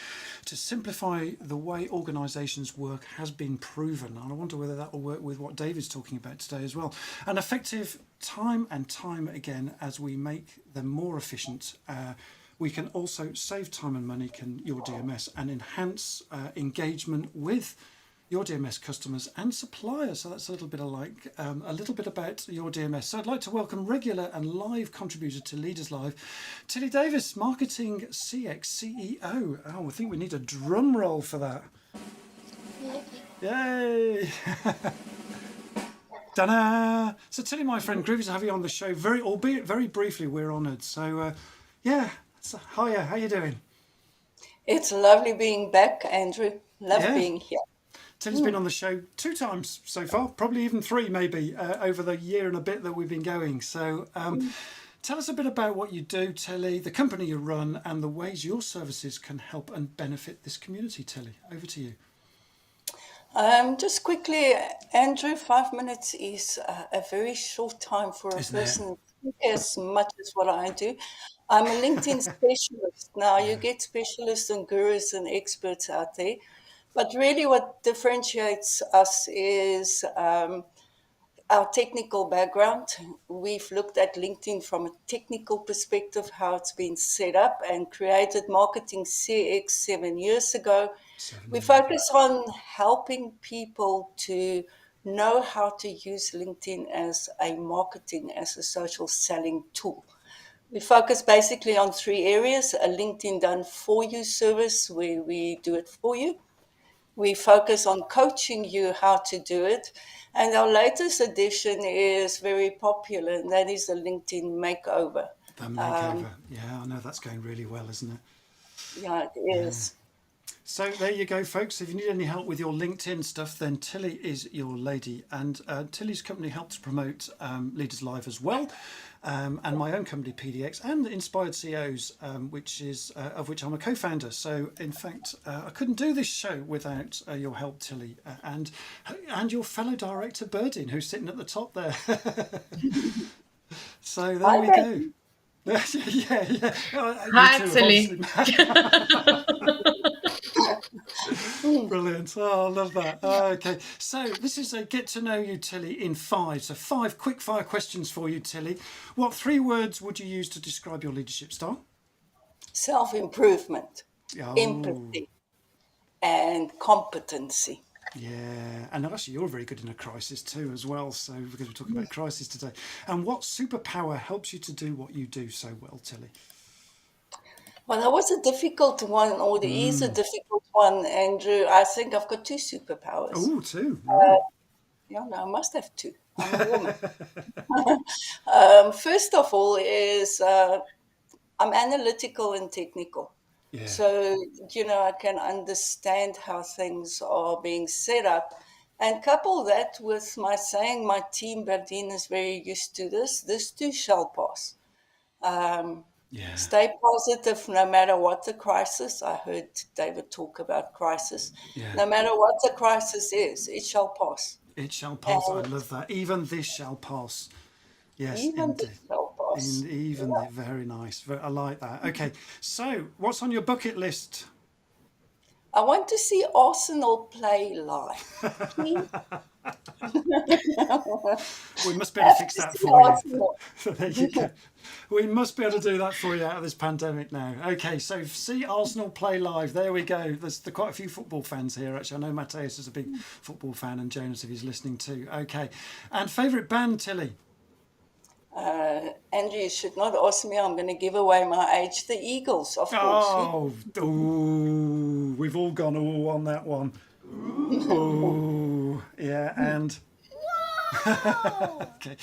to simplify the way organisations work has been proven. And I wonder whether that will work with what David's talking about today as well. And effective time and time again as we make them more efficient. We can also save time and money, can Your DMS, and enhance engagement with Your DMS customers and suppliers. So that's a little bit a little bit about Your DMS. So I'd like to welcome regular and live contributor to Leaderslive, Tilly Davis, Marketing CX CEO. Oh, I think we need a drum roll for that. Yay! Ta-da! So Tilly, my friend, groovy to have you on the show. Albeit very briefly, we're honoured. So yeah. So, hiya, how you doing? It's lovely being back, Andrew. Love being here. Tilly's been on the show 2 times so far, probably even 3 maybe, over the year and a bit that we've been going. So tell us a bit about what you do, Tilly, the company you run, and the ways your services can help and benefit this community, Tilly. Over to you. Just quickly, Andrew, 5 minutes is a very short time for a person as much as what I do. I'm a LinkedIn specialist. Now, you get specialists and gurus and experts out there, but really what differentiates us is our technical background. We've looked at LinkedIn from a technical perspective, how it's been set up, and created Marketing CX 7 years ago. We focus on helping people to know how to use LinkedIn as a social selling tool. We focus basically on 3 areas: a LinkedIn done for you service where we do it for you. We focus on coaching you how to do it. And our latest edition is very popular, and that is the LinkedIn makeover. The makeover. Yeah, I know that's going really well, isn't it? Yeah, it is. So there you go, folks. If you need any help with your LinkedIn stuff, then Tilly is your lady. And Tilly's company helps promote Leaderslive as well. And my own company, PDX, and Inspired CEOs, which is of which I'm a co-founder. So, in fact, I couldn't do this show without your help, Tilly, and your fellow director, Berdin, who's sitting at the top there. So there we go. Yeah. Hi, Tilly. Brilliant. Oh, I love that. Okay, so this is a get to know you, Tilly, in 5. So 5 quick fire questions for you, Tilly. What 3 words would you use to describe your leadership style? Self-improvement, empathy, and competency. Yeah, and actually you're very good in a crisis too as well, so because we're talking about crisis today. And what superpower helps you to do what you do so well, Tilly? Well, that was a difficult one, or there is a difficult one, Andrew. I think I've got 2 superpowers. Oh, 2. Yeah, no, I must have 2. I'm a woman. First of all is I'm analytical and technical. Yeah. So, I can understand how things are being set up, and couple that with my saying, my team, Berdin, is very used to this. This too shall pass. Stay positive no matter what the crisis. I heard David talk about crisis. Yeah. No matter what the crisis is, it shall pass. It shall pass. I love that. Even this shall pass. Yes, Even indeed. this shall ethos. Very nice. I like that. Okay, so what's on your bucket list? I want to see Arsenal play live. Please. We must be able to fix that for you. Arsenal. There you go. We must be able to do that for you out of this pandemic now. Okay, so see Arsenal play live. There we go. There's quite a few football fans here, actually. I know Mateus is a big football fan, and Jonas, if he's listening too. Okay, and favourite band, Tilly? Andrew, you should not ask me. I'm going to give away my age. The Eagles, of course. Oh, we've all gone all on that one. Oh, yeah, and okay.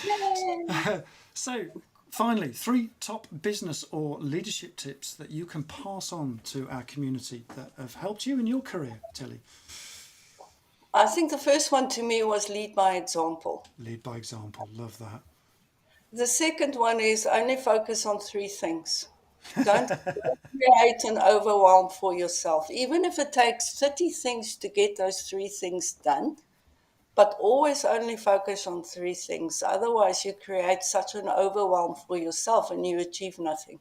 So, finally, 3 top business or leadership tips that you can pass on to our community that have helped you in your career, Tilly. I think the first one to me was lead by example. Lead by example. Love that. The second one is only focus on 3 things. Don't create an overwhelm for yourself, even if it takes 30 things to get those 3 things done. But always only focus on 3 things. Otherwise, you create such an overwhelm for yourself and you achieve nothing.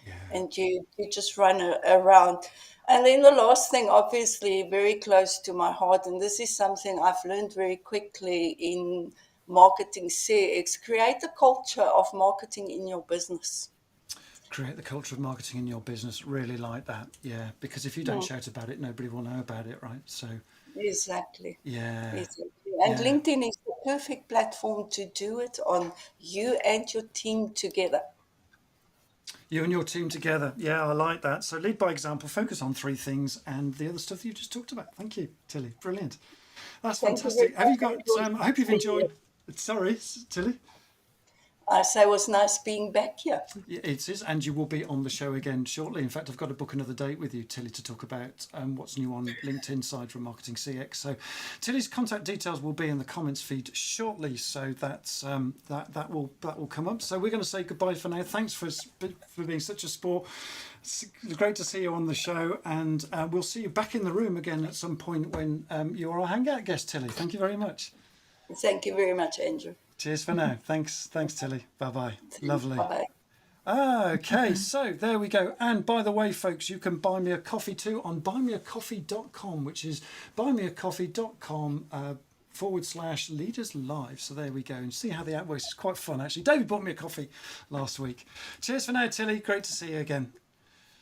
Yeah. And you just run around. And then the last thing, obviously, very close to my heart, and this is something I've learned very quickly in marketing CX, create a culture of marketing in your business. Create the culture of marketing in your business. Really like that. Yeah, because if you don't shout about it, nobody will know about it, right? So Exactly. yeah. Exactly. And LinkedIn is the perfect platform to do it on, you and your team together. You and your team together. Yeah, I like that. So lead by example, focus on 3 things, and the other stuff that you just talked about. Thank you, Tilly. Brilliant. That's fantastic. Have you got, I hope you've enjoyed, sorry, Tilly. I say it was nice being back here. It is, and you will be on the show again shortly. In fact, I've got to book another date with you, Tilly, to talk about what's new on LinkedIn side from Marketing CX. So Tilly's contact details will be in the comments feed shortly, so that's that will come up. So we're going to say goodbye for now. Thanks for being such a sport. It's great to see you on the show, and we'll see you back in the room again at some point when you are our hangout guest, Tilly. Thank you very much. Thank you very much, Andrew. Cheers for now. Thanks, Tilly. Bye-bye. Lovely. Bye-bye. Okay, so there we go. And by the way, folks, you can buy me a coffee too on buymeacoffee.com, which is buymeacoffee.com /Leaderslive. So there we go. And see how the app works. It's quite fun, actually. David bought me a coffee last week. Cheers for now, Tilly. Great to see you again.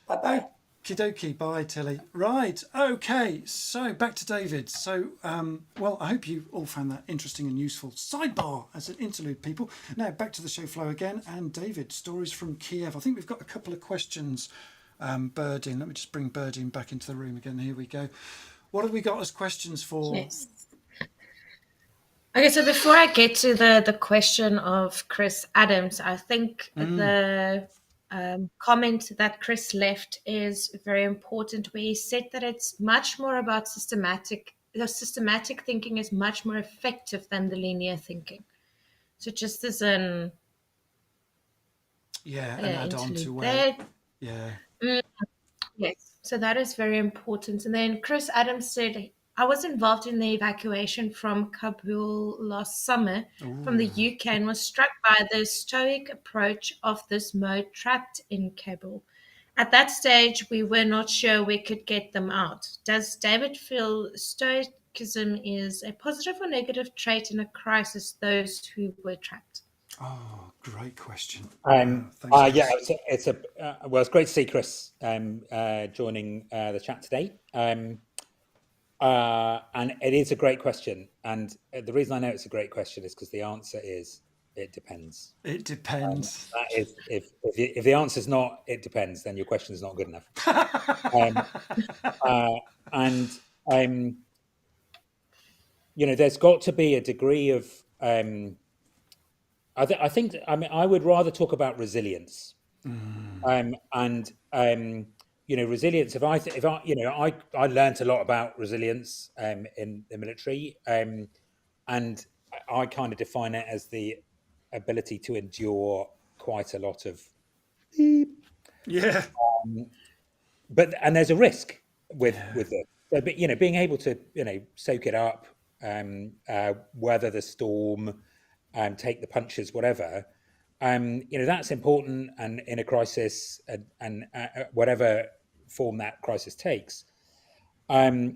Bye-bye. Okie dokie, bye Tilly. Right, okay, so back to David. So, well, I hope you all found that interesting and useful. Sidebar as an interlude, people. Now back to the show flow again. And David, stories from Kyiv. I think we've got a couple of questions. Birdin, let me just bring Birdin back into the room again. Here we go. What have we got as questions for? Yes. Okay, so before I get to the question of Chris Adams, I think the comment that Chris left is very important, where he said that it's much more about systematic thinking is much more effective than the linear thinking. So just as an add on to where yes, so that is very important. And then Chris Adams said, I was involved in the evacuation from Kabul last summer from the UK and was struck by the stoic approach of this mode trapped in Kabul. At that stage, we were not sure we could get them out. Does David feel stoicism is a positive or negative trait in a crisis, those who were trapped? Oh, great question. Thanks, it's great to see Chris joining the chat today. And it is a great question. And the reason I know it's a great question is because the answer is it depends. It depends. That is, if the answer is not it depends, then your question is not good enough. There's got to be a degree of I would rather talk about resilience. Resilience. I learned a lot about resilience in the military, and I kind of define it as the ability to endure quite a lot of but there's a risk with it. So, but being able to soak it up, weather the storm, take the punches, whatever. that's important, and in a crisis, and whatever form that crisis takes. But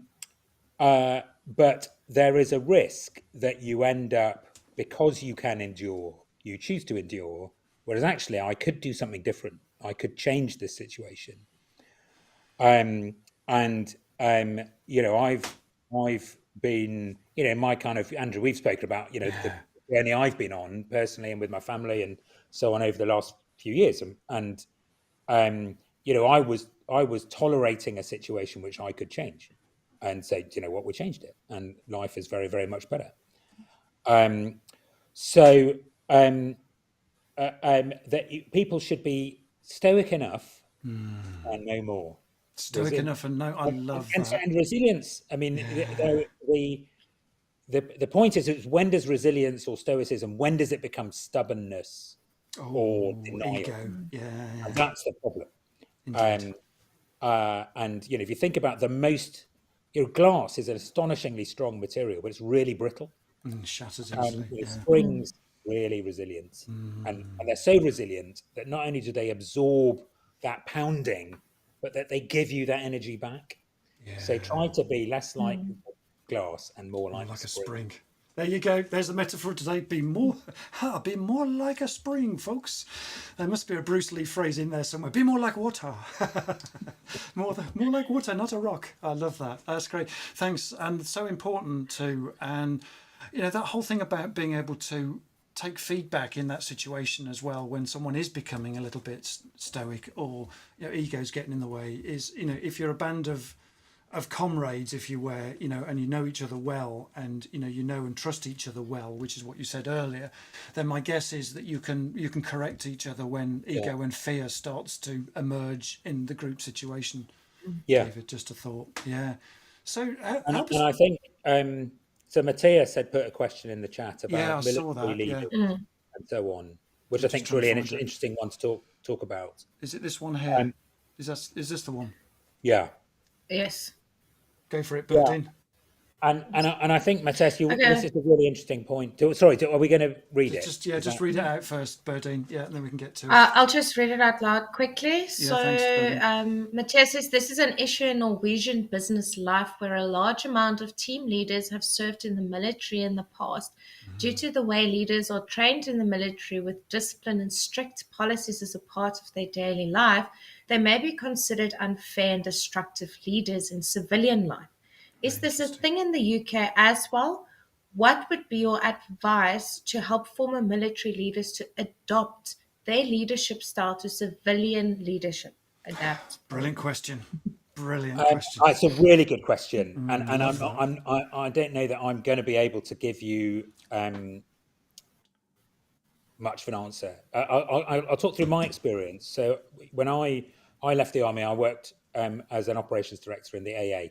there is a risk that you end up, because you can endure, you choose to endure, whereas actually I could do something different. I could change this situation. And I've been, my kind of, Andrew, we've spoken about, the journey I've been on personally and with my family and so on over the last few years. And I was tolerating a situation which I could change and say, you know what, we changed it, and life is very, very much better. That people should be stoic enough and no more. Stoic enough and no, I love that. And resilience. I mean, the point is when does resilience or stoicism, when does it become stubbornness or denial? Ego. Yeah. And that's the problem. And if you think about the most, glass is an astonishingly strong material, but it's really brittle. Shatters easily. Springs really resilient, and they're so resilient that not only do they absorb that pounding, but that they give you that energy back. So try to be less like glass and more like a spring. There you go. There's the metaphor today. Be more like a spring, folks. There must be a Bruce Lee phrase in there somewhere. Be more like water. more like water, not a rock. I love that. That's great. Thanks. And so important too. And that whole thing about being able to take feedback in that situation as well, when someone is becoming a little bit stoic or ego's getting in the way, is if you're a band of comrades, if you were, and you know each other well, and and trust each other well, which is what you said earlier, then my guess is that you can correct each other when ego and fear starts to emerge in the group situation. David, just a thought. So and I think so Matthias had put a question in the chat about military leaders and so on, which I think is really an interesting one to talk about. Is it this one here? Is this the one? Yeah. Yes. Go for it, Berdine. Yeah. And I think, Matthias, this is a really interesting point. Are we going to read it? Just read it out first, Berdine. Yeah, and then we can get to it. I'll just read it out loud quickly. Thanks, Matthias says, this is an issue in Norwegian business life where a large amount of team leaders have served in the military in the past. Due to the way leaders are trained in the military with discipline and strict policies as a part of their daily life, they may be considered unfair and destructive leaders in civilian life. Is this a thing in the UK as well? What would be your advice to help former military leaders to adopt their leadership style to civilian leadership? Adapt. Brilliant question. It's a really good question, and I don't know that I'm going to be able to give you much of an answer. I'll talk through my experience. So when I left the army, I worked as an operations director in the AA.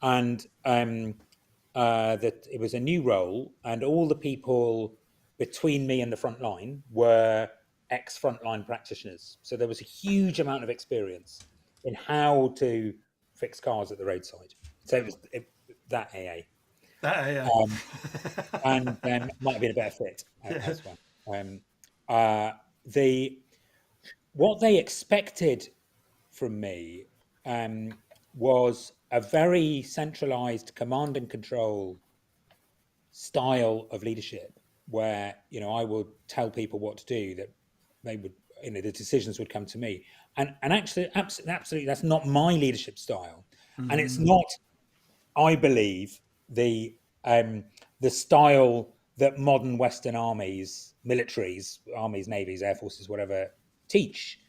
And that it was a new role, and all the people between me and the front line were ex-frontline practitioners. So there was a huge amount of experience in how to fix cars at the roadside. So it was that AA. And might have been a better fit as well. What they expected from me was a very centralized command and control style of leadership, where I would tell people what to do, that they would, the decisions would come to me, and actually absolutely that's not my leadership style, and it's not, I believe, the style that modern Western armies, militaries, armies, navies, air forces, whatever, teach.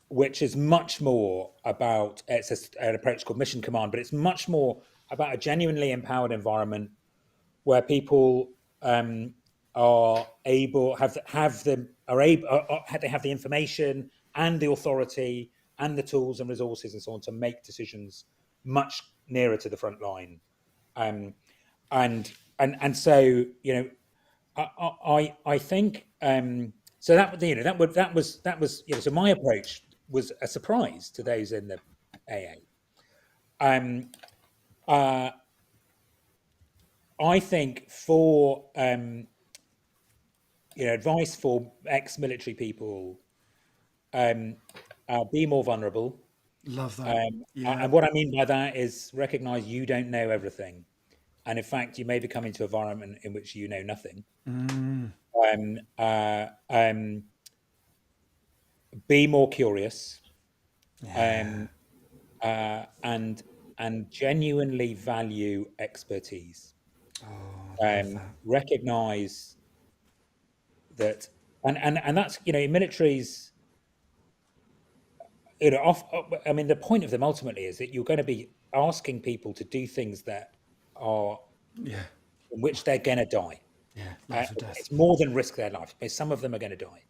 Which is much more about, it's an approach called mission command, but it's much more about a genuinely empowered environment where people are able, they have the information and the authority and the tools and resources and so on to make decisions much nearer to the front line. And so I think so that was so my approach was a surprise to those in the AA. I think for advice for ex-military people: be more vulnerable. Love that. And what I mean by that is recognize you don't know everything, and in fact, you may be coming to an environment in which you know nothing. Be more curious, and genuinely value expertise. Recognize that, and that's in militaries. I mean, the point of them ultimately is that you're going to be asking people to do things that are in which they're going to die. Life or death. It's more than risk their life. Some of them are going to die.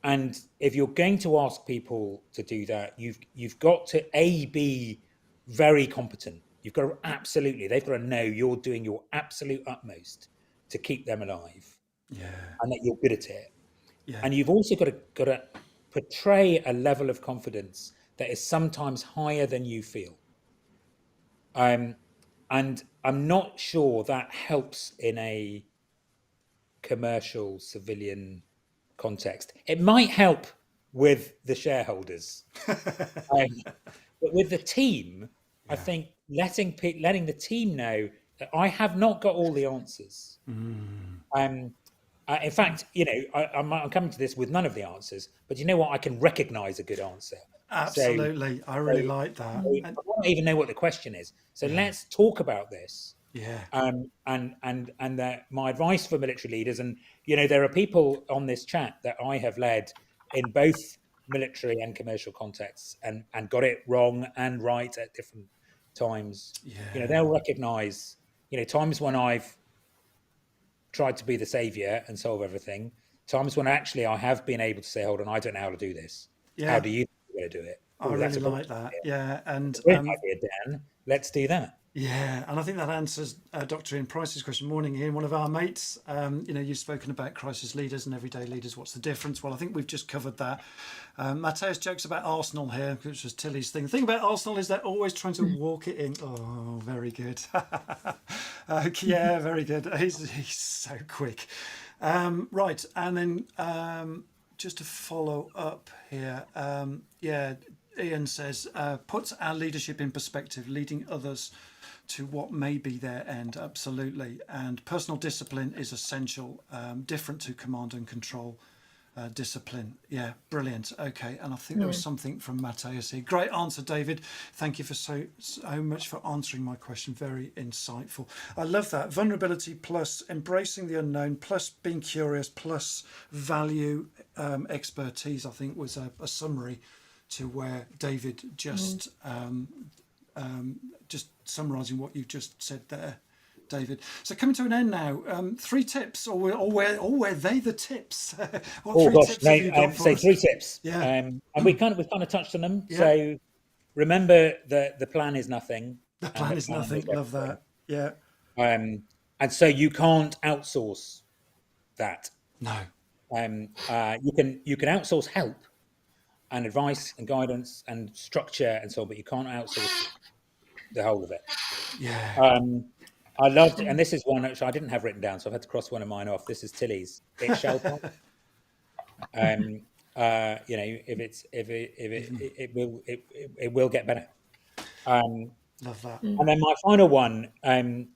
And if you're going to ask people to do that, you've got to be very competent. You've got to they've got to know you're doing your absolute utmost to keep them alive, and that you're good at it. And you've also got to portray a level of confidence that is sometimes higher than you feel. And I'm not sure that helps in a commercial civilian context. It might help with the shareholders, but with the team, I think letting the team know that I have not got all the answers. In fact, I'm coming to this with none of the answers, but you know what? I can recognize a good answer. Absolutely. I really like that. I don't even know what the question is. So let's talk about this. And that my advice for military leaders, and there are people on this chat that I have led in both military and commercial contexts, and got it wrong and right at different times. They'll recognize times when I've tried to be the savior and solve everything, times when actually I have been able to say, hold on, I don't know how to do this. How do you do it? I really like that. And idea, Dan, let's do that. And I think that answers Dr. Ian Price's question. Morning, Ian, one of our mates. You've spoken about crisis leaders and everyday leaders. What's the difference? Well, I think we've just covered that. Mateus jokes about Arsenal here, which was Tilly's thing. The thing about Arsenal is they're always trying to walk it in. Oh, very good. Very good. He's so quick. Right, and then just to follow up here, Ian says, puts our leadership in perspective, leading others to what may be their end. Absolutely. And personal discipline is essential, different to command and control discipline. Brilliant. Okay, and I think there was something from Mateus here. Great answer, David. Thank you for so much for answering my question. Very insightful. I love that. Vulnerability plus embracing the unknown plus being curious plus value expertise, I think was a summary to where David just summarising what you've just said there, David. So coming to an end now, 3 tips, or were they the tips? Tips have you got for us? 3 tips. And we've kind of touched on them. So remember that the plan is nothing. The plan is nothing. Love that. And so you can't outsource that. No. You can outsource help and advice and guidance and structure and so on, but you can't outsource the whole of it. I loved, and this is one which I didn't have written down, so I've had to cross one of mine off. This is Tilly's. It shall come. It will get better. Love that. And then my final one, again,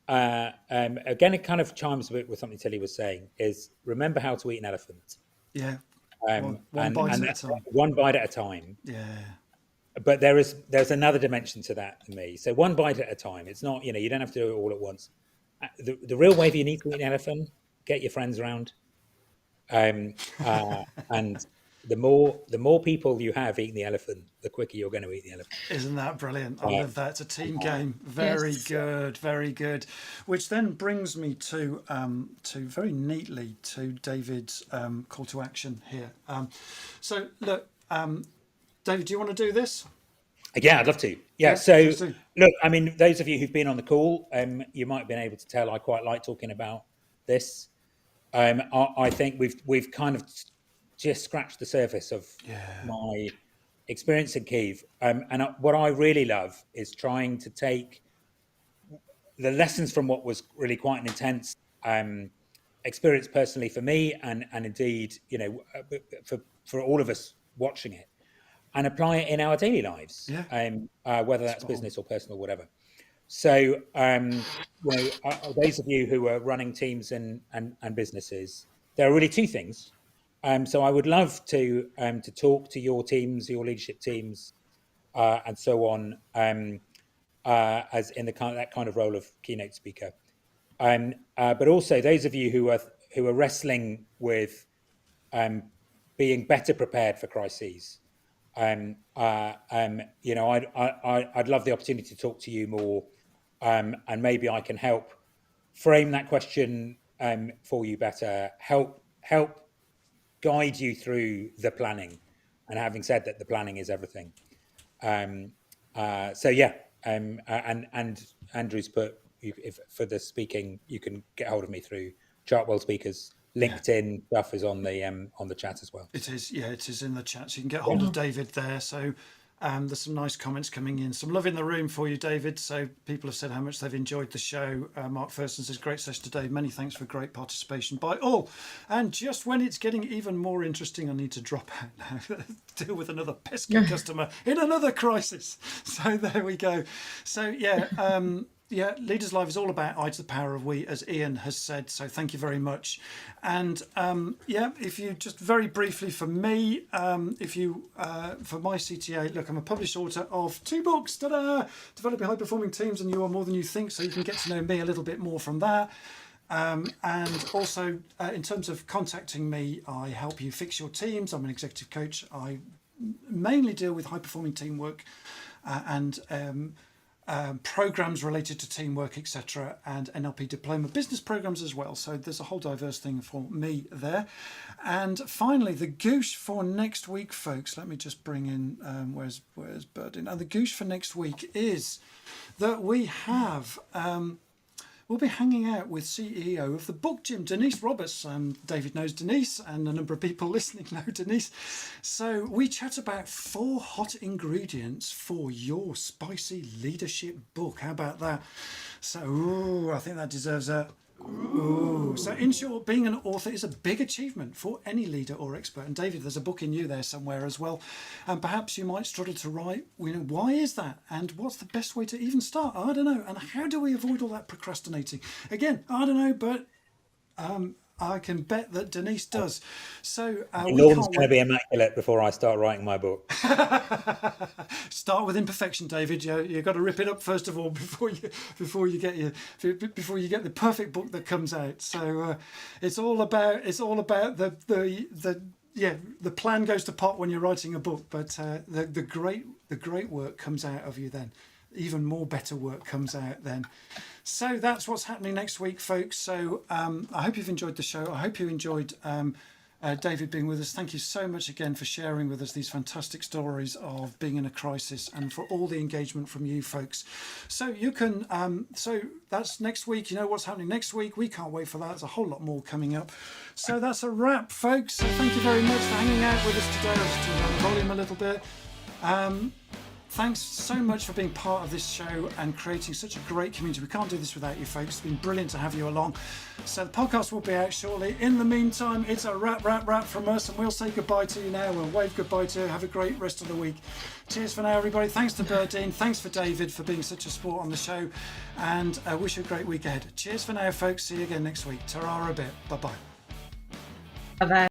it kind of chimes a bit with something Tilly was saying, is remember how to eat an elephant. One bite at a time. One bite at a time. But there's another dimension to that for me. So one bite at a time. It's not, you don't have to do it all at once. The real way if you need to eat an elephant, get your friends around. And the more people you have eating the elephant, the quicker you're going to eat the elephant. Isn't that brilliant? I love that. It's a team game. Very good, very good. Which then brings me to very neatly to David's call to action here. So look, David, do you want to do this? Yeah, I'd love to. So look, I mean, those of you who've been on the call, you might have been able to tell I quite like talking about this. I think we've kind of just scratched the surface of my experience in Kyiv. And what I really love is trying to take the lessons from what was really quite an intense experienced personally for me, and indeed, for all of us watching it, and apply it in our daily lives, whether that's business or personal, whatever. So, those of you who are running teams and businesses, there are really two things. So I would love to talk to your teams, your leadership teams, and so on, as in that kind of role of keynote speaker. But also those of you who are wrestling with being better prepared for crises. I'd love the opportunity to talk to you more, and maybe I can help frame that question for you better, help guide you through the planning. And having said that, the planning is everything. And Andrew's put, for the speaking, you can get hold of me through Chartwell Speakers. LinkedIn stuff is on the chat as well. It is, it is in the chat. So you can get hold of David there. So there's some nice comments coming in. Some love in the room for you, David. So people have said how much they've enjoyed the show. Mark Thurston says, great session today. Many thanks for great participation by all. And just when it's getting even more interesting, I need to drop out now. Deal with another pesky customer in another crisis. So there we go. So Leaderslive is all about I to the power of we, as Ian has said. So thank you very much. And if you just very briefly for me, for my CTA, look, I'm a published author of 2 books, Developing High Performing Teams and You Are More Than You Think. So you can get to know me a little bit more from that. And also in terms of contacting me, I help you fix your teams. I'm an executive coach. I mainly deal with high performing teamwork and programs related to teamwork, etc., and NLP diploma business programs as well. So there's a whole diverse thing for me there. And finally, the goosh for next week, folks. Let me just bring in where's Bird in. The goosh for next week is that we have. We'll be hanging out with CEO of the Book Gym, Denise Roberts. David knows Denise, and a number of people listening know Denise. So we chat about 4 hot ingredients for your spicy leadership book. How about that? So I think that deserves a... So in short, being an author is a big achievement for any leader or expert. And David, there's a book in you there somewhere as well. And perhaps you might struggle to write, why is that? And what's the best way to even start? I don't know. And how do we avoid all that procrastinating? Again, I don't know, but I can bet that Denise does. So Norm's going to be immaculate before I start writing my book. Start with imperfection, David. You've got to rip it up first of all before you get the perfect book that comes out. So it's all about the plan goes to pot when you're writing a book, but the great work comes out of you then. Even more better work comes out then. So that's what's happening next week, folks. So I hope you've enjoyed the show. I hope you enjoyed David being with us. Thank you so much again for sharing with us these fantastic stories of being in a crisis, and for all the engagement from you folks. So you can, so that's next week. You know what's happening next week. We can't wait for that. There's a whole lot more coming up. So that's a wrap, folks. So thank you very much for hanging out with us today. I'll just turn down the volume a little bit. Thanks so much for being part of this show and creating such a great community. We can't do this without you folks. It's been brilliant to have you along. So the podcast will be out shortly. In the meantime, it's a wrap from us, and we'll say goodbye to you now. We'll wave goodbye to you. Have a great rest of the week. Cheers for now, everybody. Thanks to Berdine. Thanks for David for being such a sport on the show, and I wish you a great week ahead. Cheers for now, folks. See you again next week. Ta-ra a bit. Bye-bye. Bye-bye.